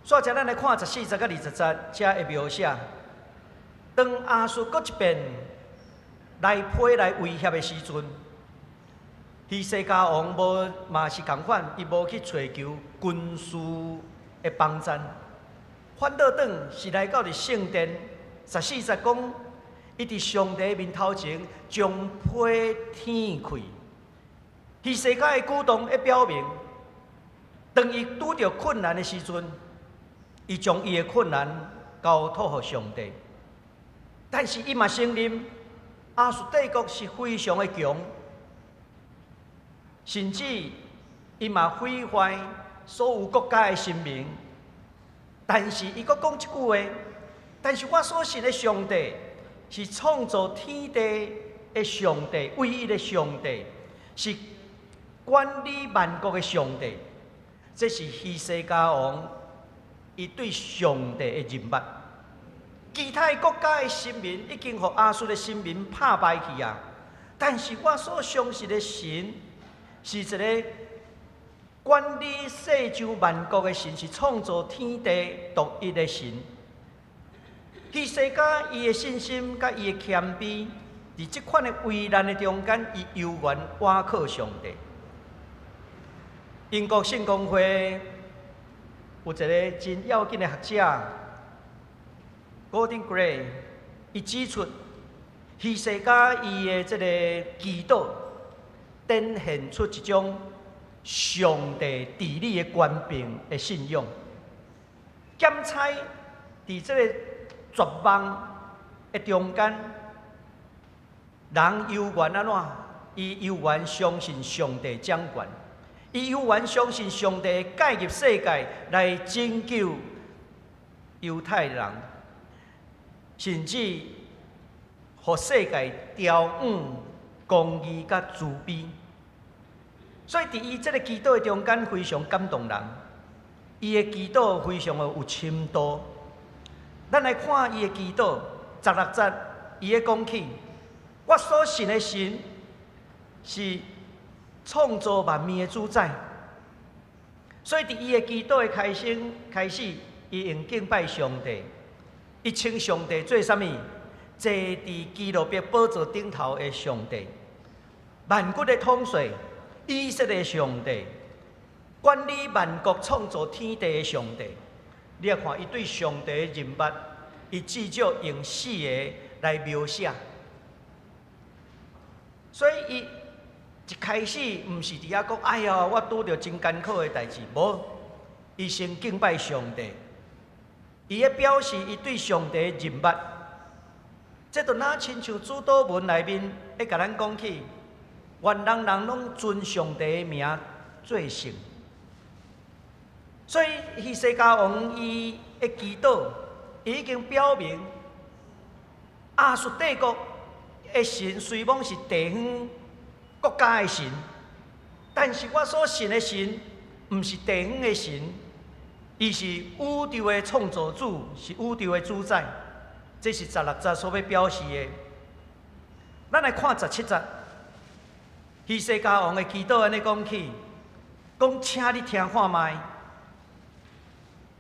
所以，咱来看14节到20节，这的描写。当亚述搁一遍来批来威胁的时阵，希西家王无嘛是同款，伊无去找求军事的帮战，反倒转是来到伫圣殿14节讲，伊伫上帝面头前将被天开。希西家的举动会表明，当伊拄着困难的时阵，伊将伊的困难交托给上帝。但是伊嘛承认，亚述帝国是非常的强，甚至伊嘛毁坏所有国家的生命。但是伊阁讲一句话：，但是我所信的上帝是创造天地的上帝，唯一的上帝，是管理万国的上帝。这是希西家王伊对上帝的认捌。其他国家的人民已经互亚述的人民打败去啊！但是我所相信的神，是一个管理世上万国的神，是创造天地独一的神。希西家伊的信心甲伊的谦卑，伫即款的危难的中间，伊犹原倚靠上帝。英国圣公会有一个真要紧的学者 Gordon Gray， 伊指出，希西家伊的这个祈祷，展现出一种上帝治理的官兵的信仰。检采伫这个绝望的中间，人犹原安怎？伊犹原相信上帝掌权。伊犹原相信上帝介入世界来拯救犹太人，甚至互世界调往公义甲慈悲。所以伫伊这个祈祷的中间非常感动人，伊的祈祷非常的有深度。咱来看伊的祈祷，16节，伊的讲起，我所信的神是创造万物的主宰，所以伫伊的祈祷的开始，伊用敬拜上帝，伊称上帝做啥物？坐伫基路伯宝座顶头的上帝，万国的统帅，以色列的上帝，管理万国、创造天地的上帝。你要看伊对上帝的认捌，伊至少用4个来描写，所以伊。一开始毋是伫遐讲，哎呀，我拄着真艰苦的代志，无，伊先敬拜上帝，伊咧表示伊对上帝的认捌。这就哪亲像主祷文内面咧甲咱讲起，愿人拢尊上帝的名做圣。所以希西家王伊的祈祷已经表明，亚述帝国的神虽讲是地方国家的神，但是我所信的神，毋是地方的神，伊是宇宙的创造主，是宇宙的主宰。这是16节所要表示的。咱来看17节，希西家王的祈祷安尼讲起，讲请你听看卖，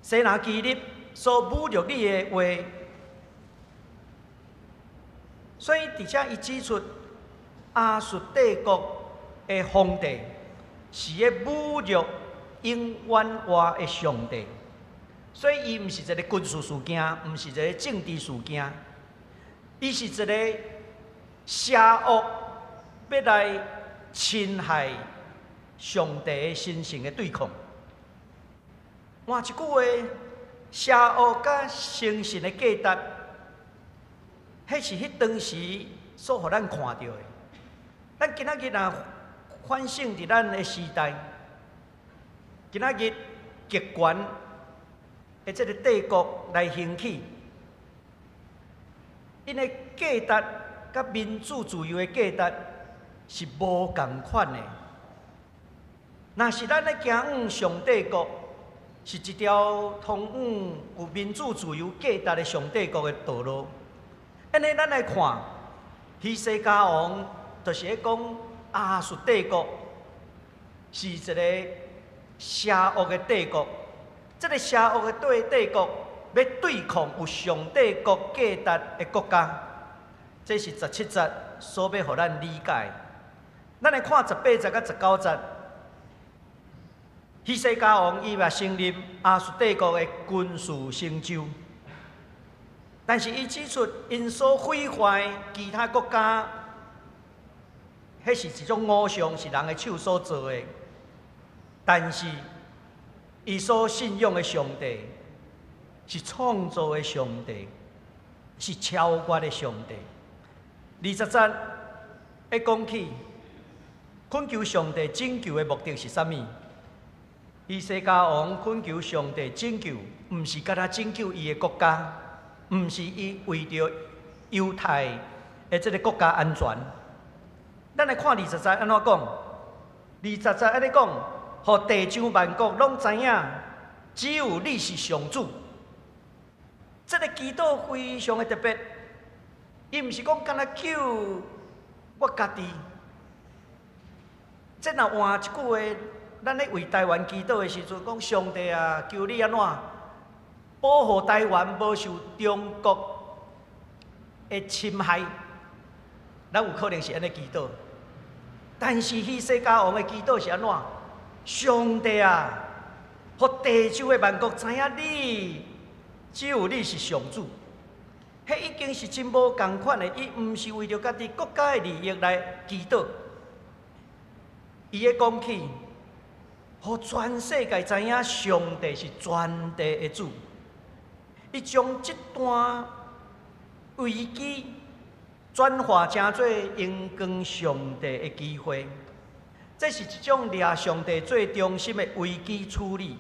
西拿基立所侮辱你的话，所以伫遮伊指出。亚述帝国的皇帝是咧侮辱永远活的上帝，所以伊毋是一个军事事件，毋是一个政治事件，伊是一个邪恶要来侵害上帝的神圣的对抗。换一句话，邪恶甲神圣的价值，迄是迄当时所互咱看到的。咱今仔日若反省伫咱的时代，今仔日极权的这个帝国来兴起，因的价值甲民主自由的价值是无共款的。若是咱咧行往上帝国，是一条通往有民主自由价值的上帝国的道路。安尼咱来看，希西家王。就是咧讲，亚述帝国是一个邪恶的帝国。这个邪恶的帝国要对抗有上帝国价值的国家，这是17节所要互咱理解。咱来看18节到19节，希西家王伊也成立亚述帝国的军事成就，但是伊指出因所毁坏其他国家，迄是一种偶像，是人的手所做的。但是伊所信仰的上帝是创造的上帝，是超越的上帝。20节会讲起恳求上帝拯救的目的是啥物？希西家王恳求上帝拯救，毋是干那拯救伊的国家，毋是伊为着犹太的这个国家安全。咱来看20节安怎讲？20节安尼讲，互地上万国拢知影，只有你是上主。这个祈祷非常的特别，伊毋是讲干那求我家己。这若换一句话，咱咧为台湾祈祷的时阵，讲上帝啊，求你安怎保护台湾无受中国的侵害，咱有可能是安尼祈祷。但是希西家王的祈祷是安怎？上帝啊，互地球的万国知影你，只有你是上主。迄已经是真无共款的，伊毋是为着家己国家的利益来祈祷。伊咧讲起，互全世界知影上帝是全地的主。伊将这段危机转化成做荣光上帝的机会。这是一种掠上帝最中心的危机处理。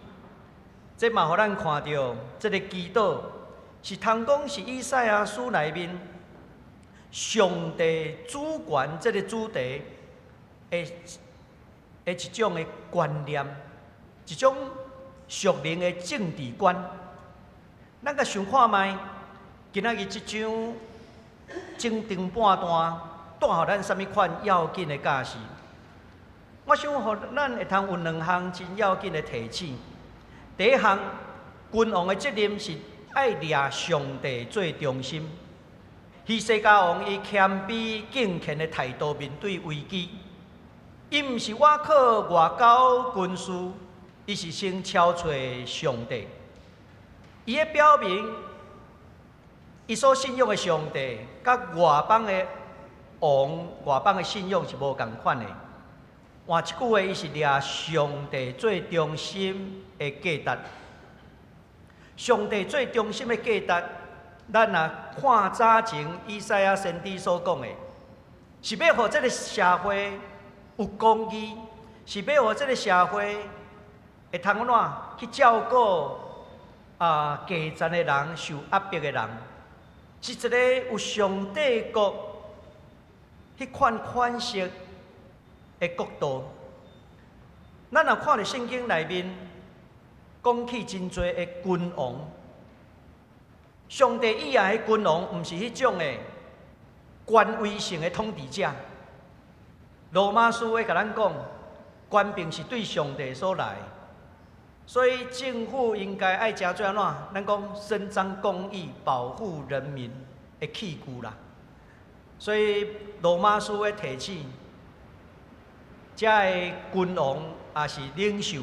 这嘛，互咱看到这个祈祷是通讲是以赛亚书内面上帝主权这个主题的一种的观念，一种属灵的政治观。咱甲想看卖，今仔日即张整长半段带互咱什么款要紧的假事？我想，互咱会通有2项真要紧的提醒。第一项，君王的责任是爱掠上帝做中心。希西家王以谦卑敬虔的态度面对危机，伊毋是我靠外交军事，伊是先超找上帝。伊咧表明，伊所信仰的上帝，甲外邦的王、外邦的信仰是无共款的。换一句话，伊是掠上帝最中心的价值。上帝最中心的价值，咱若看早前以赛亚先知所讲的，是要互这个社会有公义，是要互这个社会会通安怎去照顾基层的人、受压迫的人，是一个有上帝国迄款式的国度。咱若看到圣经内面讲起真多的君王，上帝以外的君王，毋是迄种的权威性的统治者。罗马书会甲咱讲，权柄是对上帝所来，所以政府应该爱诚做安怎？咱讲伸张公义、保护人民的器具啦。所以罗马书会提醒，这个君王也是领袖，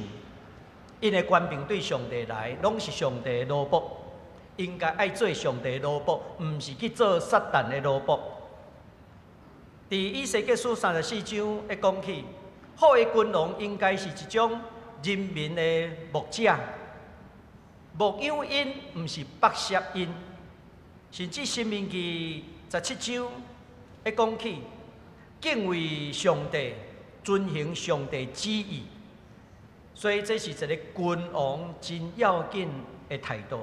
因的权柄对上帝来，拢是上帝的奴仆，应该爱做上帝的奴仆，毋是去做撒旦的奴仆。伫以西结书34章会讲起，好的君王应该是一种人民的牧者，牧养因，毋是剥削因。甚至申命记17章会讲起，敬畏上帝，遵行上帝旨意。所以这是一个君王真要紧的态度。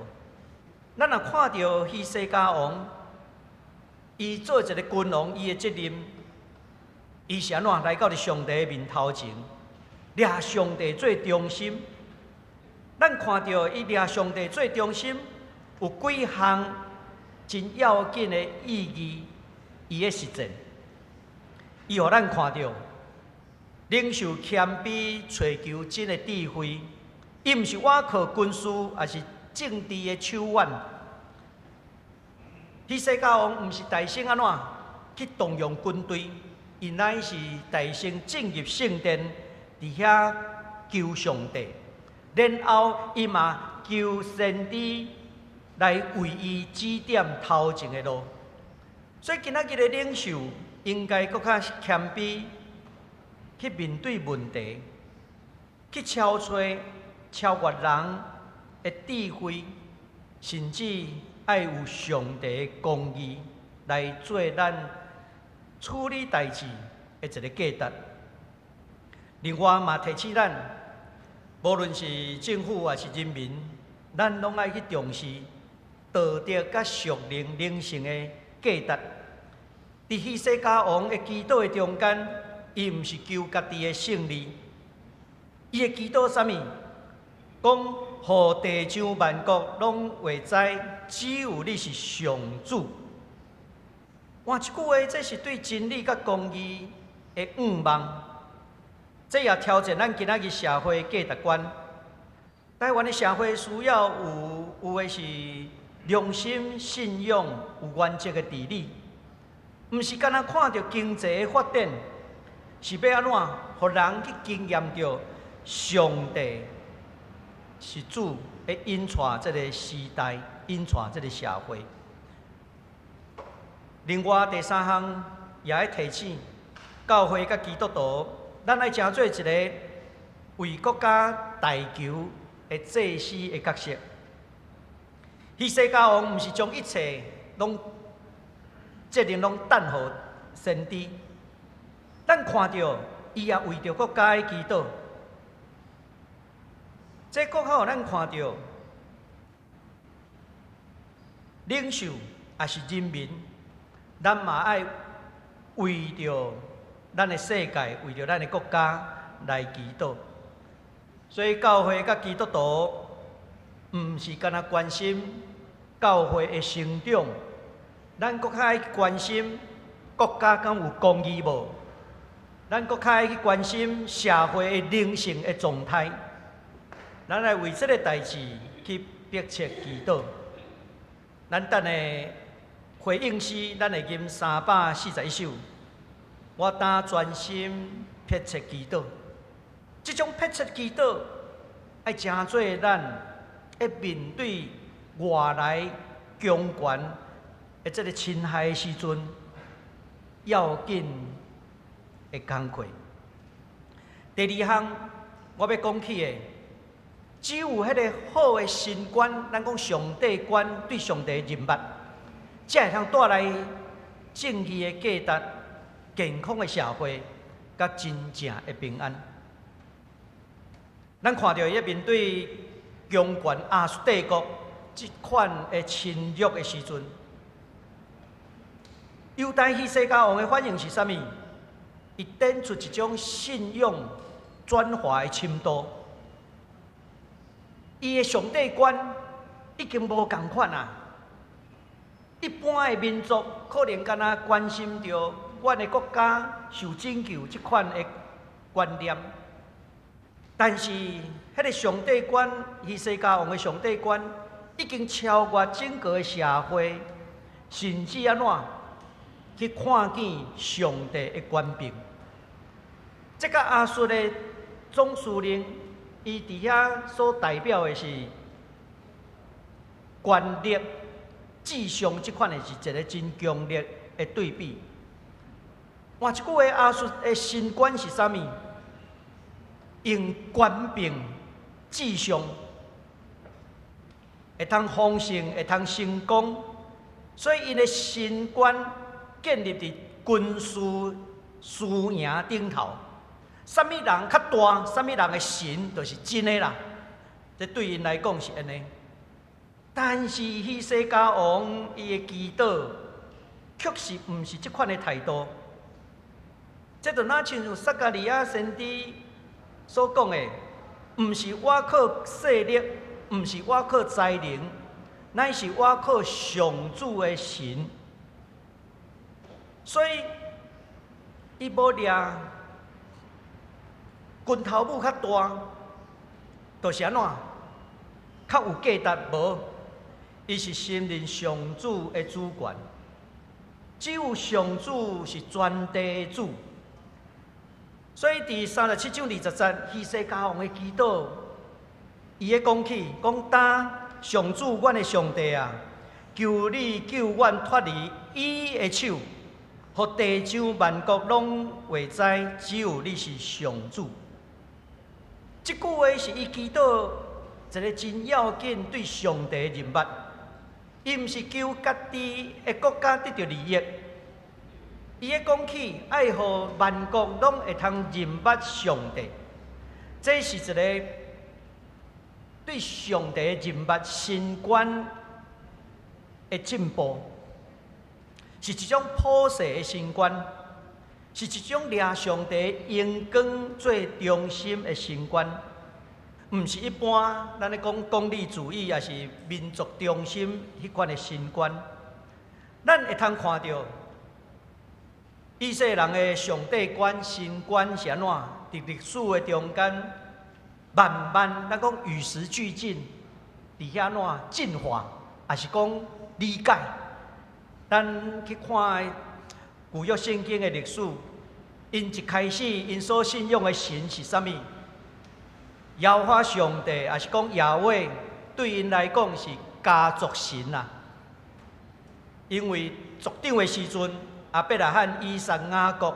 咱若看到希西家王，伊做一个君王，伊的责任，伊是安怎来到上帝的面头前，掠上帝做中心。咱看到伊掠上帝做中心，有几项真要紧的意义，伊的实践，伊互咱看到。领袖谦卑，追求真的智慧，伊毋是我靠军事，也是政治的手腕。希西家王毋是大声安怎去动用军队，伊乃是大声进入圣殿，伫遐求上帝，然后伊嘛求先知来为伊指点头前的路。所以今仔日的领袖应该搁较谦卑，去面对问题，去超越人的智慧，甚至爱有上帝的公义来做咱处理代志的一个价值。另外嘛，提醒咱，无论是政府还是人民，咱拢爱去重视道德甲属灵灵性的价值。伫希西家王的祈祷的中间，伊毋是求家己的胜利，伊的祈祷啥物？讲，互地上万国拢会知，只有你是上主。换一句话，这是对真理甲公义的仰望。这也挑战咱今仔日社会价值观。台湾的社会需要有的是良心、信仰、有原则的治理，毋是干那看到经济的发展，是要安怎，互人去经验到上帝是主会引带这个时代，引带这个社会。另外第三项也要提醒教会甲基督徒，咱爱成做一个为国家大求的祭司的角色。希西家王毋是将一切拢责任拢担互先知，咱看到伊也为着国家的祈祷。这更好，咱看到领袖也是人民，咱嘛爱为着咱的世界，为着咱的国家来祈祷。所以教会甲基督徒，毋是干那关心教会的成长，咱搁较爱关心国家敢有公义无？咱搁较爱去关心社会的灵性的状态。咱来为这个代志去迫切祈祷。咱等下回应诗，咱会吟341首。我当专心迫切祈祷。这种迫切祈祷，爱真做咱要面对外来强权的这个侵害的时阵，要紧的工课。第二项，我要讲起的。只有迄个好的神观，咱讲上帝观对上帝的认捌，才会通带来正义的价值、健康的社会，甲真正的平安。咱看到伊面对强权亚述帝国这款的侵略的时阵，犹太希西家王的反应是啥物？伊展出一种信仰转化的深度。伊的上帝观已经无共款啊！一般的民族可能敢若关心着阮的国家受拯救这款的观念，但是迄个上帝观，希西家王的上帝观，已经超越整个的社会，甚至安怎去看见上帝的权柄。这个亚述的总司令。伊伫遐所代表的是权力、至上这款的是一个真强烈的对比。换一句话，亚述的神观是啥物？用权柄、至上，会通丰盛，会通成功，所以因的神观建立伫军事输赢顶头。啥物人较大，啥物人的神就是真的啦。这对因来讲是安尼。但是希西家王伊的祈祷，确实毋是这款的态度。这就哪像撒迦利亚先知所讲的，毋是我靠势力，毋是我靠才能，乃是我靠上主的神。所以，伊无掠。拳头母较大，就是安怎？较有价值无？伊是信任上主的主权，只有上主是全地主，所以第37章20节，希西家王的祈祷，伊咧讲起，讲当上主，阮的上帝啊，求你救阮脱离伊的手，互地上万国拢会知，只有你是上主。这句话是伊祈祷一个真要紧对上帝的认捌，伊毋是求家己的国家得到利益。伊咧讲起，爱互万国拢会通认捌上帝，这是一个对上帝的认捌新观的进步，是一种普世的新观，是一种掠上帝荣光做中心的新观，毋是一般咱咧讲功利主义，也是民族中心迄款的新观。咱会通看到。以色列人的上帝观、新观是安怎？伫历史的中间，慢慢咱讲与时俱进，伫遐怎进化，也是讲理解。咱去看旧约圣经的历史，因一开始因所信仰的神是啥物？耶和华上帝，也是讲耶和华，对因来讲是家族神啊。因为族长的时阵。亚伯拉罕、以撒、雅各，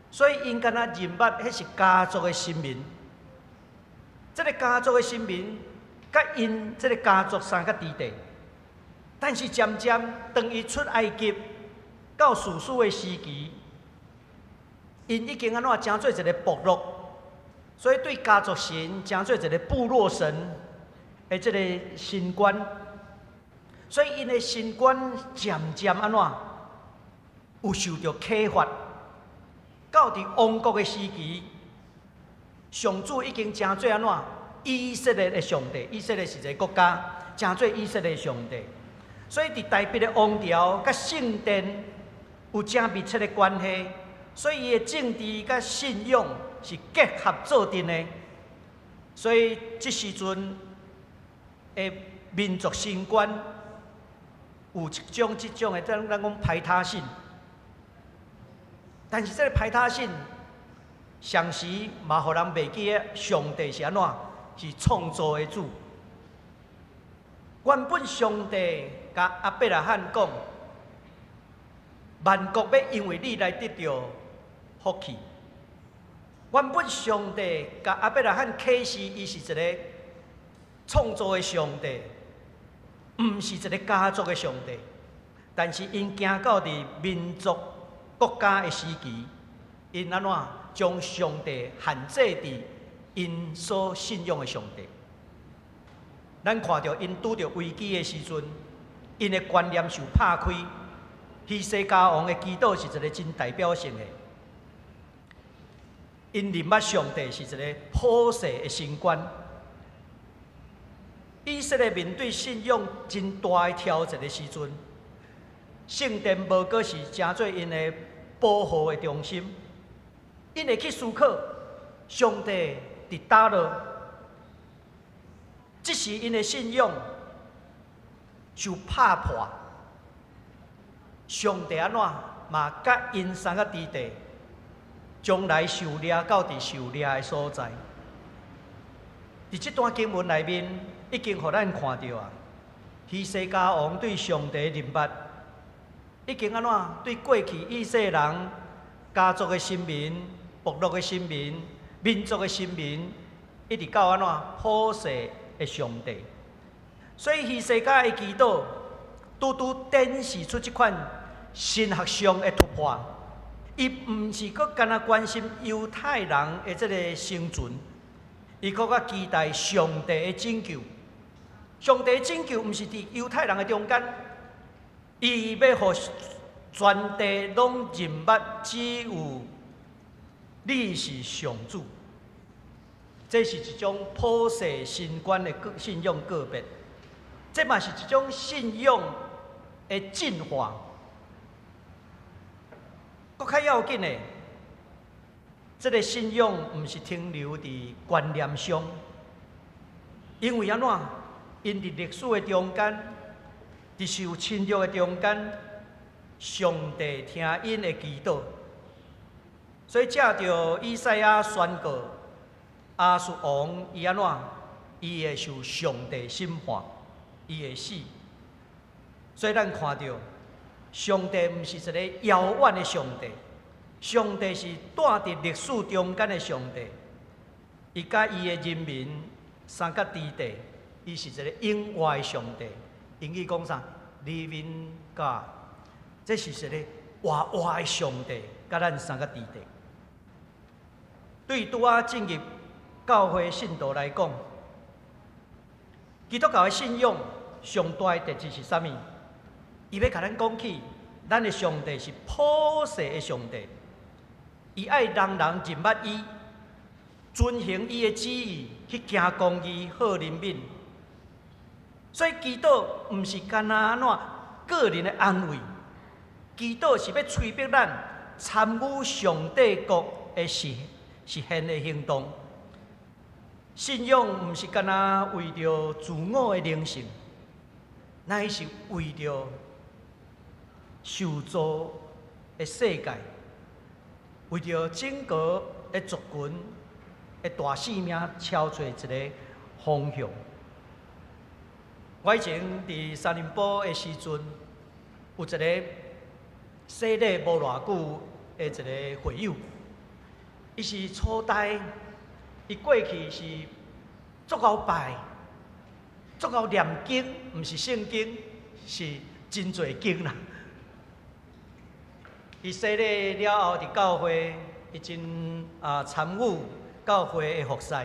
所以因敢若认捌迄是家族的神明。这个家族的神明，甲因这个家族三个地地，但是渐渐当伊出埃及到士师的时期，因已经安怎成做一个部落，所以对家族神成做一个部落神的这个神观，所以因的神观渐渐安怎？有受到启发，到伫王国的时期，上主已经成做安怎？以色列的上帝，以色列是一个国家，成做以色列的上帝。所以伫台北的王朝甲圣殿有正密切的关系，所以伊的政治甲信仰是结合做阵的。所以这时阵的民族神观有这种的，咱讲排他性。但是这个排他性，常时嘛，互人袂记个上帝是安怎？是创造的主。原本上帝甲亚伯拉罕讲，万国要因为你来得到福气。原本上帝甲亚伯拉罕启示，伊是一个创造的上帝，毋是一个家族的上帝。但是因行到伫民族。国家的时期，因安怎将上帝限制伫因所信仰的上帝？咱看到因拄着危机的时阵，因的观念受拍开。希西家王的祈祷是一个真代表性的，因认捌上帝是一个普世的神观。以色列面对信仰真大的挑战的时阵，圣殿无过是成做因的保护的中心，因会去思考上帝伫倒落，这时因的信仰受拍破，上帝安怎嘛甲因三个地地将来受掠到伫受掠的所在。伫这段经文内面，已经互咱看到啊，希西家王对上帝认捌。已经安怎对过去以色列人家族的神明、部落的神明、民族的神明，一直到安怎普世的上帝。所以希西家的祈祷，拄拄展示出这款神学上的突破。伊毋是搁干那关心犹太人的这个生存，伊搁较期待上帝的拯救。上帝的拯救毋是伫犹太人的中间。伊要互全地拢认捌，只有你是上主。这是一种普世神观的信仰个别，这嘛是一种信仰的进化。搁较要紧的，这个信仰毋是停留伫观念上，因为安怎？因伫历史的中间。伫受侵略的中间，上帝听因的祈祷，所以借着以赛亚宣告，亚述王伊安怎？伊会受上帝审判，伊会死。所以咱看到，上帝毋是一个遥远的上帝，上帝是带伫历史中间的上帝。伊甲伊的人民三角之地，伊是一个永活的上帝。英语讲啥 ？Living God， 这是一个活活的上帝，甲咱三角之地。对拄仔进入教会信徒来讲，基督教的信仰上大的特质是啥物？伊要甲咱讲起，咱的上帝是普世的上帝，伊爱人人认捌伊，遵行伊的旨意，去行公义、好人民。所以祈祷毋是干那安怎个人的安慰，祈祷是要催逼咱参与上帝国的实现的行动。信仰毋是干那为着自我的灵性，乃是为着受造的世界，为着整个的族群的大生命敲出一个方向。我以前伫三林堡的时阵，有一个洗礼无偌久的一个会友，伊是初代，伊过去是足够拜、足够念经，毋是圣经，是真侪经啦。伊洗礼了后，伫教会已经参与教会的服侍。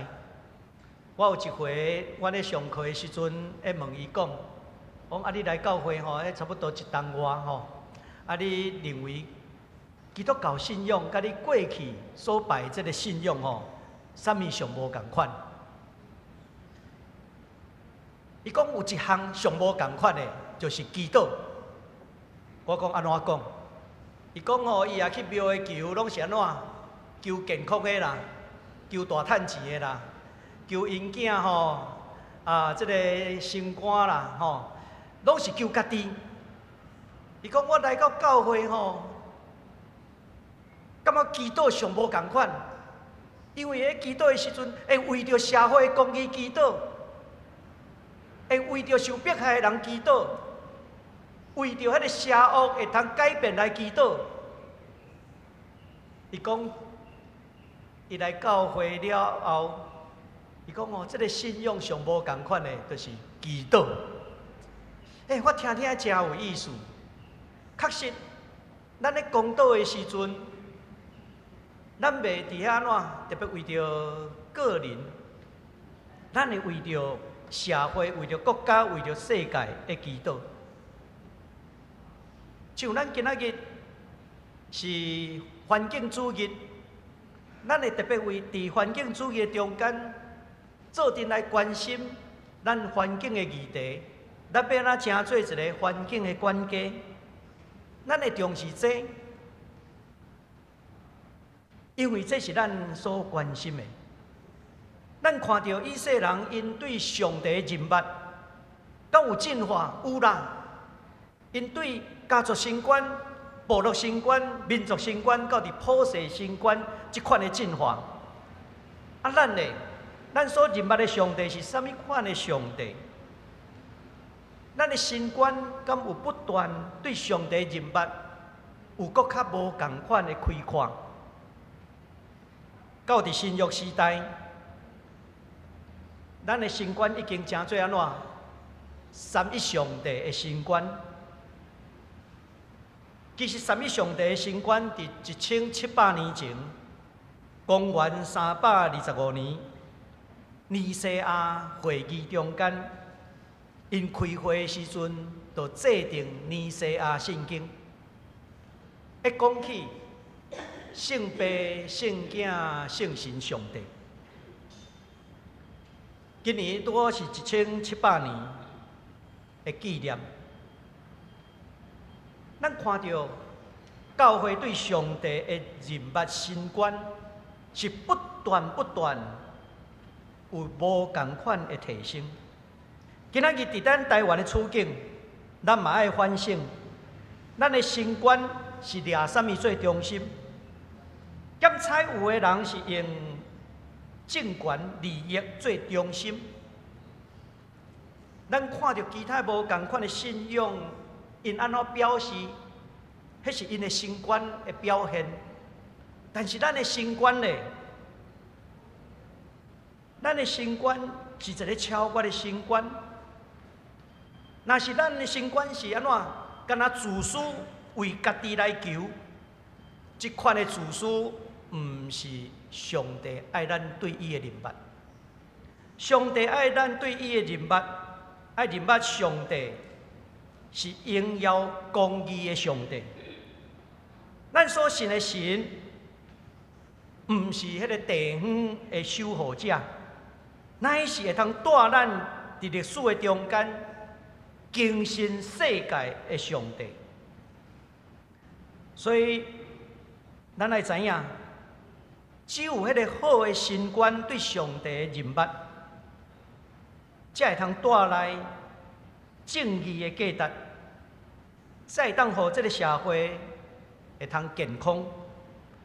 我有一回，我咧上课的时阵，问伊讲，你来教会吼，差不多1冬外吼，你认为基督教信仰甲你过去所拜这个信仰吼，啥物上无共款？伊讲有一项上无共款的，就是祈祷。我讲安怎讲？伊讲吼，伊也去庙的求，拢是安怎？求健康的啦，求大趁钱的啦。求因囝吼这个升官啦吼，拢是求家己。伊讲我来到教会吼，感觉祈祷上无共款，因为喺祈祷的时阵，会为着社会公义祈祷，会为着受迫害的人祈祷，为着迄个社恶会通改变来祈祷。伊讲，伊来教会了后。伊讲这个信仰上无共款的，就是祈祷。我听真有意思。确实，咱咧讲道的时阵，咱袂伫遐怎，特别为着个人，咱会为着社会、为着国家、为着世界的祈祷。像咱今仔日是环境主义，咱会特别为伫环境主义的中间。做阵来关心咱环境的议题，咱要安怎成做一个环境的管家？咱会重视这，因为这是咱所关心的。咱看到以色列人因对上帝的认捌，敢有进化？有啦。因对家族升官、部落升官、民族升官，到伫普世升官这款的进化，咱呢？咱所认捌的上帝是啥物款的上帝？咱的心观敢有不断对上帝认捌，有搁较无共款的开阔？到伫新约时代，咱的心观已经成做安怎？三一上帝的心观。其实三一上帝的心观，伫1700年前，公元325年。尼西亚会议中间，因开会的时阵，就制定尼西亚圣经。一讲起圣父、圣子、圣神上帝，今年拄好是1700年的纪念。咱看到教会对上帝的认捌心观，是不断。有无共款的提升。今仔日伫咱台湾的处境，咱嘛爱反省，咱的心观是掠啥物最中心？检采有的人是用政权利益做中心，咱看到其他无同款的信仰，因安怎表示，迄是因的神观的表现。但是咱的神观呢？咱的神观是一个超越的神观。若是咱的神观是安怎？敢若自私为家己来求，即款的自私，毋是上帝爱咱对伊的认捌。上帝爱咱对伊的认捌，爱认捌上帝是荣耀公义的上帝。咱所信的神，毋是迄个地方的守护者，乃是会通带咱伫历史的中间，更新世界的上帝。所以，咱来知影，只有迄个好的神观对上帝的认捌，才会通带来正义的价值，才会当互这个社会会通健康，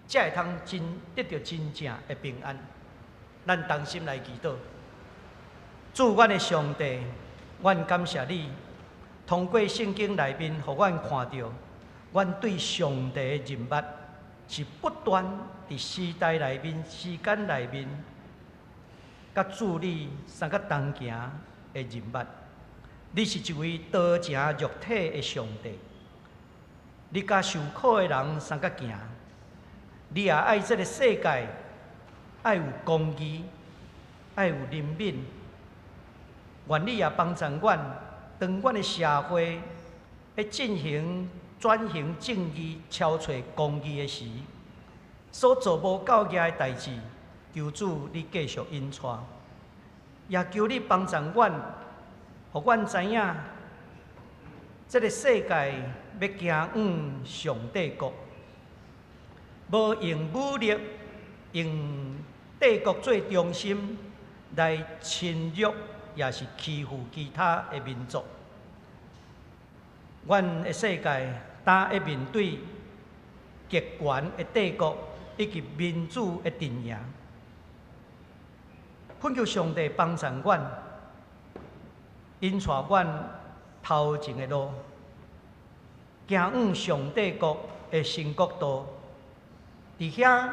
才会通得到真正的平安。咱同心来祈祷，主阮的上帝，阮感谢你，通过圣经内面，互阮看到，阮对上帝的认捌是不断伫时代内面、时间内面，甲主你三个同行的认捌。你是一位道成肉体的上帝，你甲受苦的人三个行，你也爱这个世界，爱有公义，爱有怜悯。愿你也帮助阮，当阮的社会要进行转型正义、超找公义的时，所做无够额的代志，求主你继续引带，也求你帮助阮，互阮知影，这个世界要行往上帝国，无用武力、用帝国做中心来侵略，也是欺负其他的民族。阮的世界当要面对极权的帝国以及民主的阵营，恳求上帝帮助阮，引带阮头前的路，行往上帝国的新国度，伫遐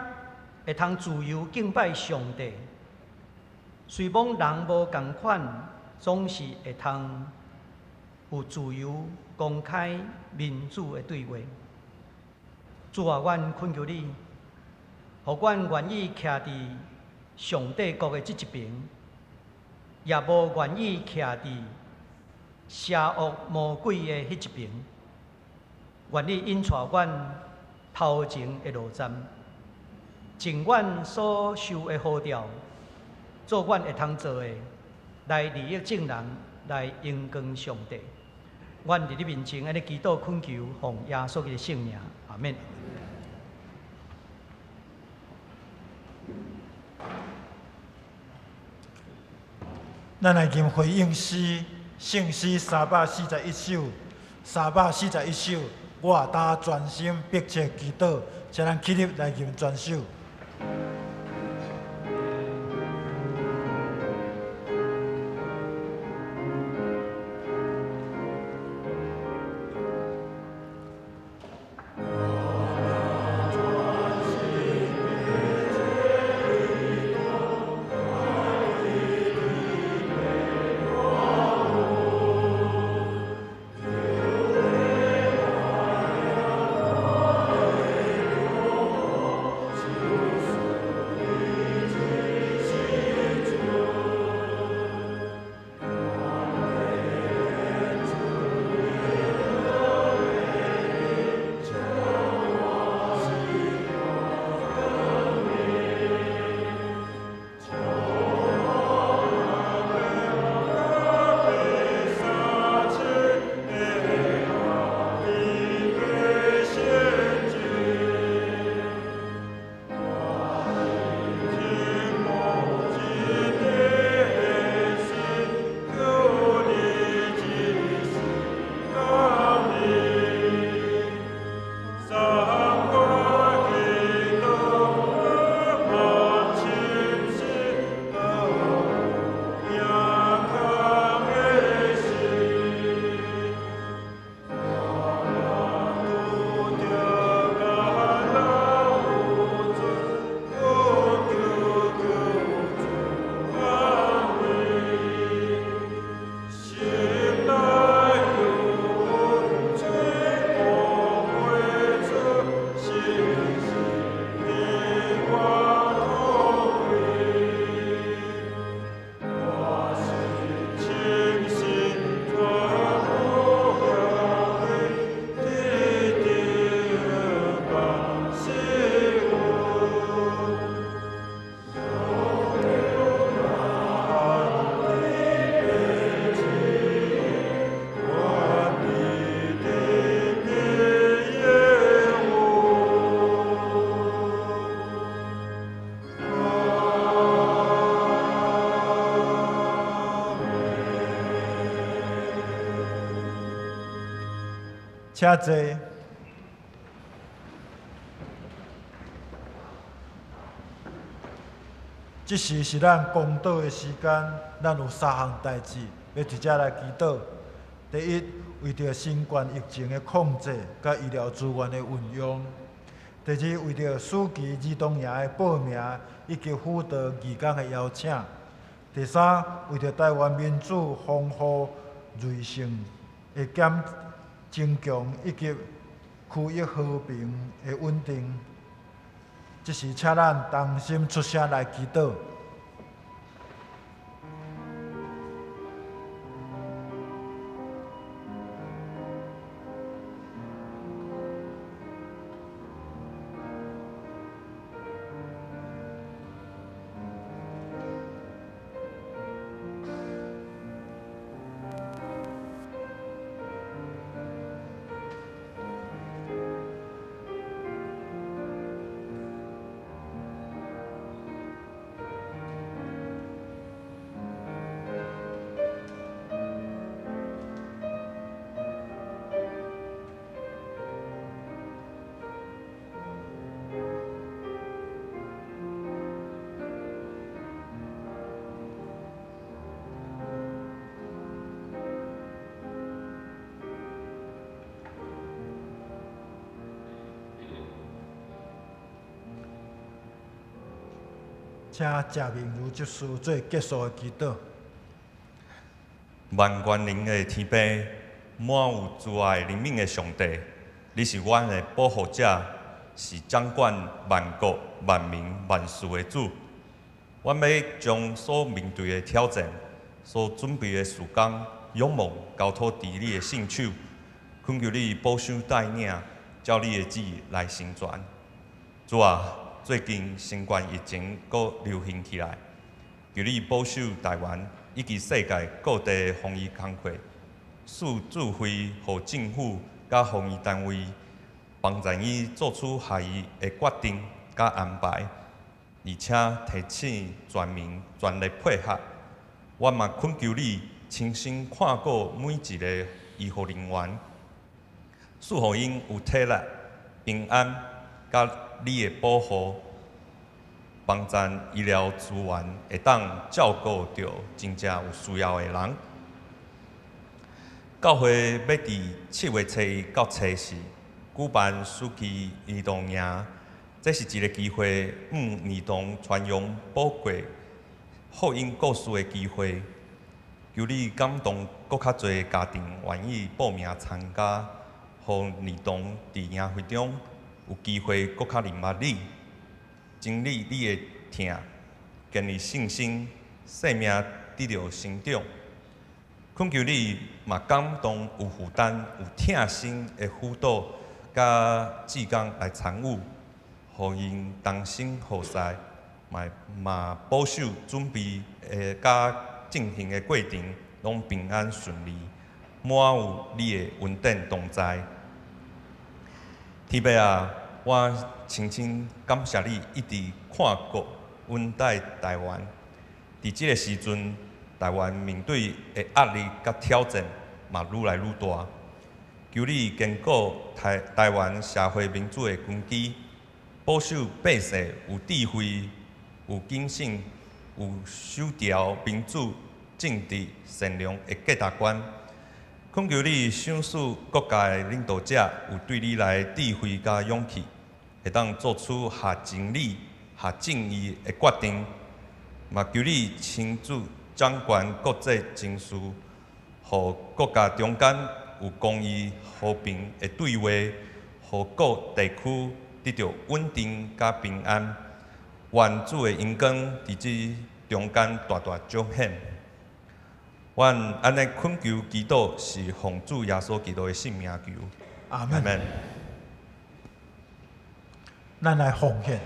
会通自由敬拜上帝。虽讲人无共款，总是会通有自由、公开、民主的对话。主啊，阮恳求你，互阮愿意徛伫上帝国的这一边，也无愿意徛伫邪恶魔鬼的迄一边。愿你引带阮头前的路站，尽阮所受的呼召，做阮会通做的，来利益众人，来荣光上帝。阮伫你面前安尼祈祷恳求，奉耶稣的圣名，阿免。咱来念回应诗，圣诗341首，341首，我当专心迫切祈祷，请咱起立来念全首。请坐。即时是咱公祷的时间，咱有3项代志要直接来祈祷。第一，为着新冠疫情的控制，甲医疗资源的运用；第二，为着暑期儿童营的报名以及辅导义工的邀请；第三，为着台湾民主丰富瑞盛的增强以及区域和平的稳定。即是请咱同心出声来祈祷。请谢明如执事做结束的祈祷。万关灵的天父，满有慈爱怜悯的上帝，你是阮的保护者，是掌管万国万民万事的主。阮要将所面对的挑战、所准备的事工、仰望交托伫你的圣手，恳求你保守带领，照你的旨意来成全。主啊！最近新冠疫情搁流行起来，求你保守台湾以及世界各地防疫工作，赐智慧予政府甲防疫单位，帮助伊做出合宜的决定甲安排，而且提醒全民全力配合。我嘛恳求你亲身看顾每一个医护人员，赐予因有体力、平安，甲你的保护，帮助医疗资源会当照顾到真正有需要的人。教会要伫7月初1到初4举办暑期儿童营，这是一个机会，儿童传扬宝贵福音故事的机会。求你感动更较侪家庭愿意报名参加，互儿童伫营会中有机会更较认捌你，经历你的疼，建立信心，生命得到成长。恳求你嘛感动有负担、有疼心的辅导甲志工来参与，互因同心合使，嘛保守准备甲进行的过程拢平安顺利，满有你的恩典同在。天父啊，我深深感谢你一直看顾阮在台湾。伫即个时阵，台湾面对的压力甲挑战嘛愈来愈大。求你坚固台湾社会民主的根基，保守百姓有智慧、有谨慎、有守条民主、政治、善良的价值观。恳求你赏赐各界领导者有对你来智慧甲勇气，会当做出合情理、合正义的决定。嘛求你亲自掌管国际情势，互国家中间有公义、和平的对话，互各地区得到稳定甲平安。愿主的荣光伫即中间大大彰显。阮安尼恳求祈祷，是奉主耶稣基督的圣名求。阿门。阿门。咱来奉献。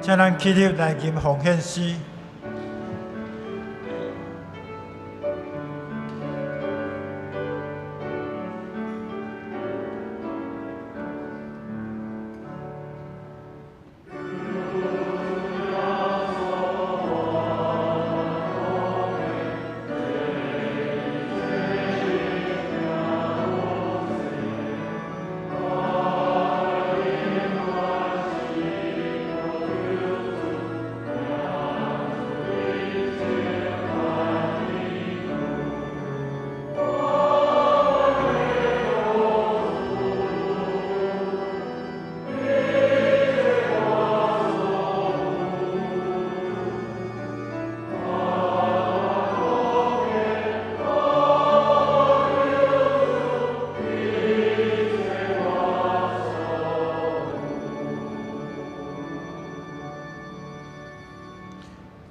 请咱起立来吟奉献诗。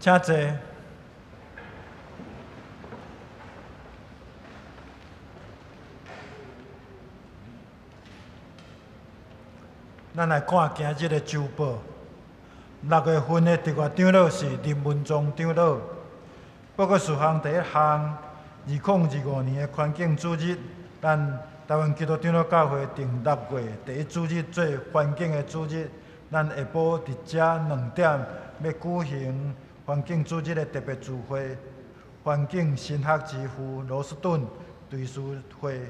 请坐。咱来看今日的周报。6月份的第二长老是林文忠长老。报告事项第一项，2025年的环境主日，咱台湾基督长老教会定6月第1主日做环境的主日。咱下晡伫遮2点要举行环境主日的特别聚会，环境神学之父罗斯顿对事会，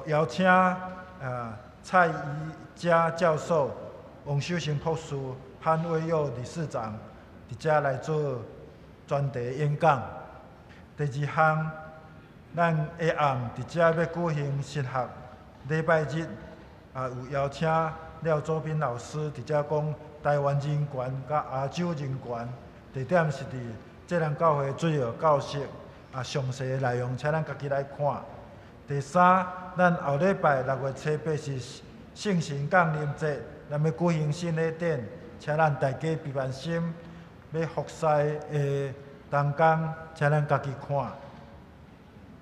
邀请蔡宜佳教授、王秀成博士、潘伟佑理事长伫遮来做专题演讲。第二项，咱下暗伫遮要举行神学礼拜日，有邀请廖祖斌老师伫遮讲台湾人权甲亚洲人权。地点是伫浙江教会主要教室，详细的内容请咱家己来看。第三，咱后礼拜6月初8是圣神降临节，咱要举行新礼典，请咱大家备万心，要服侍的同工，请咱家己看。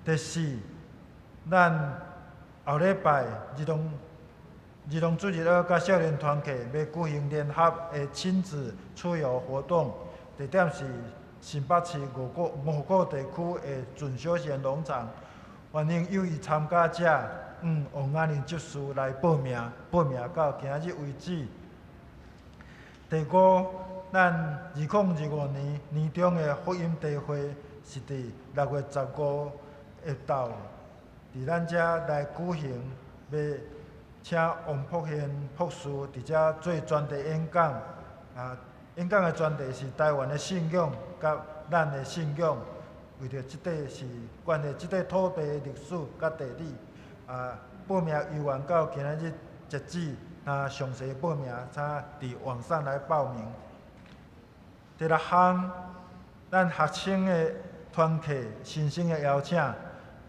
第四，咱后礼拜儿童主日甲少年团契要举行联合的亲子出游活动。地点是新北市五股地区的准小贤农场，欢迎有意参加者王安宁执事来报名到今日为止。第五，咱2025年年中的福音大会是伫6月15日到，伫咱遮来举行，要请王柏宪博士伫遮做专题演讲。演讲的专题是台湾的信仰甲咱的信仰，为着即块是关于即块土地的历史甲地理。报名预约到今仔日截止，详细报名请伫网上来报名。第六项，咱学生的团契新生的邀请，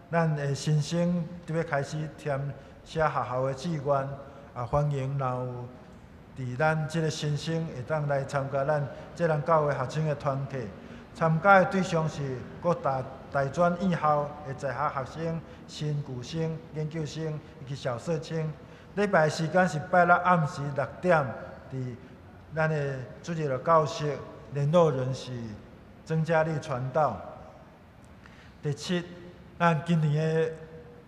咱的新生就要开始填写学校的志愿，欢迎若有伫咱即个新生会当来参加咱浙江教会学生的团契，参加的对象是各大专院校的在学学生、新旧生、研究生以及小社青。礼拜时间是拜六暗时6点，伫咱的主日的教室，联络人是曾嘉丽传道。第七，咱今年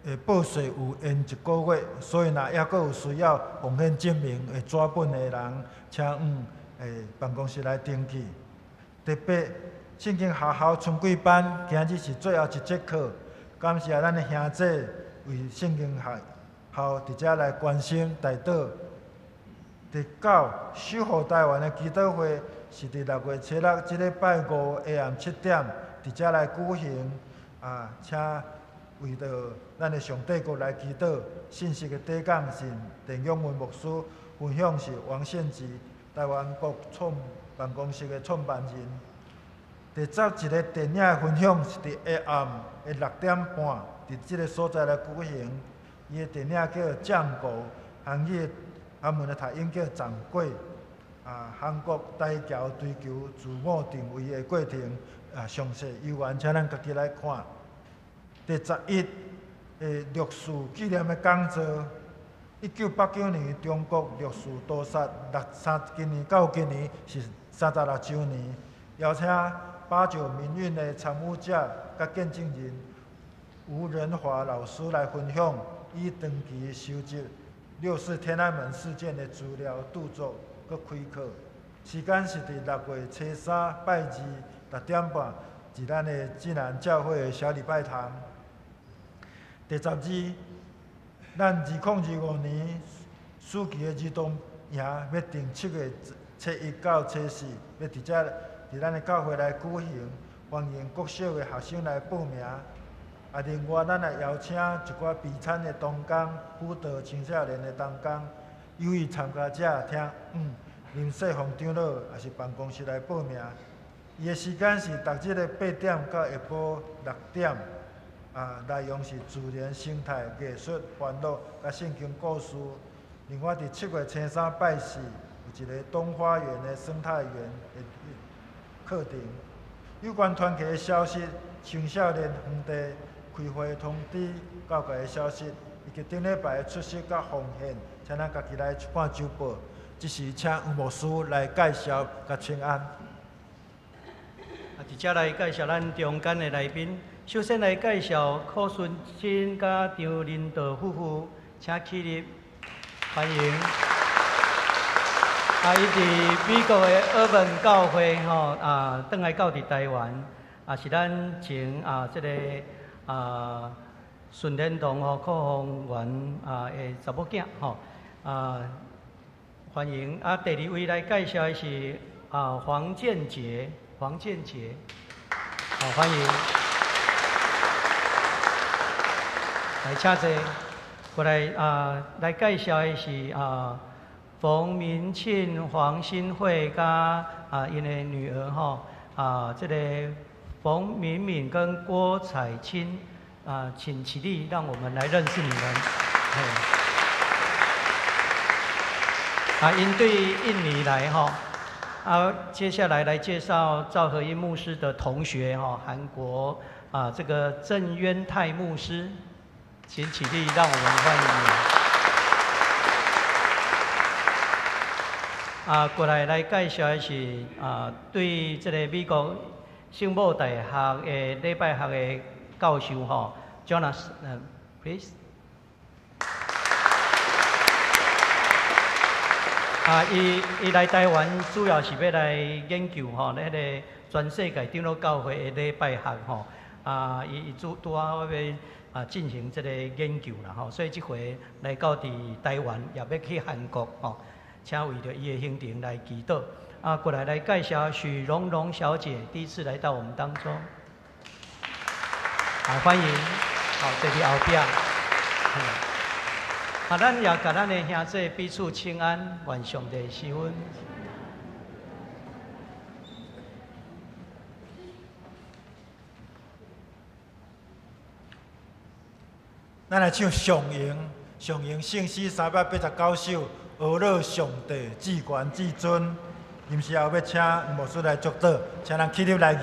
的报税有延1个月，所以若还阁有需要奉献证明的纸本的人，请办公室来登记。第八，圣经学校春季班今日是最后一节课，感谢咱的兄弟为圣经学校伫遮来关心带导。第九，守护台湾的祈祷会是伫6月7日即礼拜5下暗7点伫遮来举行，请为着咱的上帝国来祈祷。信息的底讲是田永文牧师，分享是王献之，台湾国办公室的创办人。第11个电影的分享是伫下暗的6点半，伫即个所在来举行。伊的电影叫《降国》，韩文的读音叫《掌柜》。韩国大桥追求自我定位的过程，详细有缘，请咱家己来看。第11个历史纪念的讲座，1989年中国历史屠杀，今年到今年是36周年，邀请八九民运的参与者甲见证人吴仁华老师来分享伊长期收集6四天安门事件的资料著作，佮开课。时间是伫6月初3拜二6点半，伫咱的济南教会的小礼拜堂。第12，咱2025年暑期的儿童营要定7月初1到初4，要伫咱的教会来举行，欢迎各小的学生来报名。另外，咱也邀请一寡备餐的同工、辅导青少年的同工，有意参加者听林世宏长老也是办公室来报名。伊的时间是逐日的8点到下晡6点。内容是自然生态、艺术、欢乐甲圣经故事。另外，伫7月初3拜4有一个东花园的生态园的课程。有关团契的消息、青少年园地开会的通知、教界的消息，以及顶礼拜的出席甲奉献，请咱家己来一半周报。即时请吴牧师来介绍甲请安。伫遮来介绍咱中间的来宾，首先来介绍柯顺清甲张林道夫妇，请起立，欢迎。伊伫美国的尔文教会转来到伫台湾，是咱前即个顺联堂科宏园的查某囝欢迎。第二位来介绍的是黄建杰，欢迎。来请坐，过来来介绍的是冯明庆、黄新慧甲因的女儿这个冯敏敏跟郭彩清请起立，让我们来认识你们。因对印尼来接下来来介绍赵和英牧师的同学韩国这个郑渊泰牧师，请起立，让我们欢迎你。过来介绍的是对这个美国圣母大学的礼拜学的教授Jonas please。伊来台湾主要是要来研究那个全世界长老教会的礼拜学伊拄好要进行这个研究啦所以这回来到伫台湾，也要去韩国请为着伊的行程来祈祷。过来介绍许蓉蓉小姐，第一次来到我们当中，欢迎。坐伫后壁。咱也甲咱的兄弟彼此请安，愿上帝施恩。咱来唱上迎圣诗389首，俄勒上帝至权至尊。临时后要请牧师来祝祷，请咱起立来吟。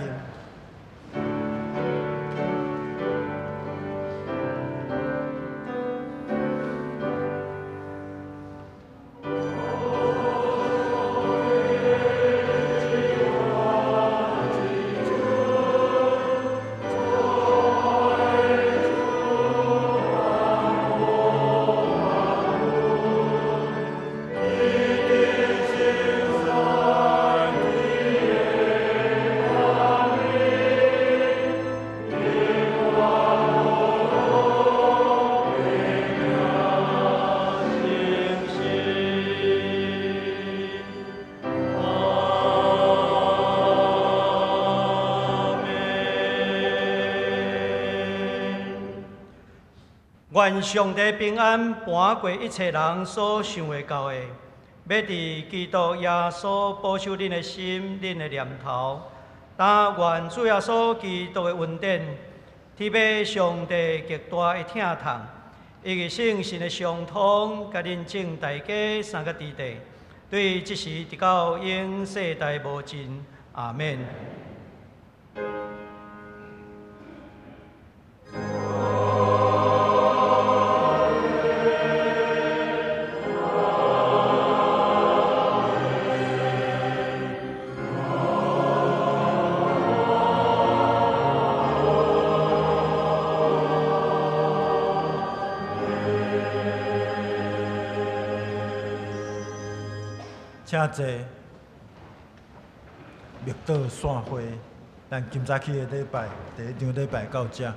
愿上帝平安搬过一切人所想的到的，要伫基督耶稣保守恁的心、恁的念头。但愿主耶稣基督的恩典、天父上帝极大的疼痛，以及圣神的相通，甲恁众大家三个伫地，对即时直到永世代无尽。阿免。请坐，密岛散会。咱今早起的礼拜，第一场礼拜到这。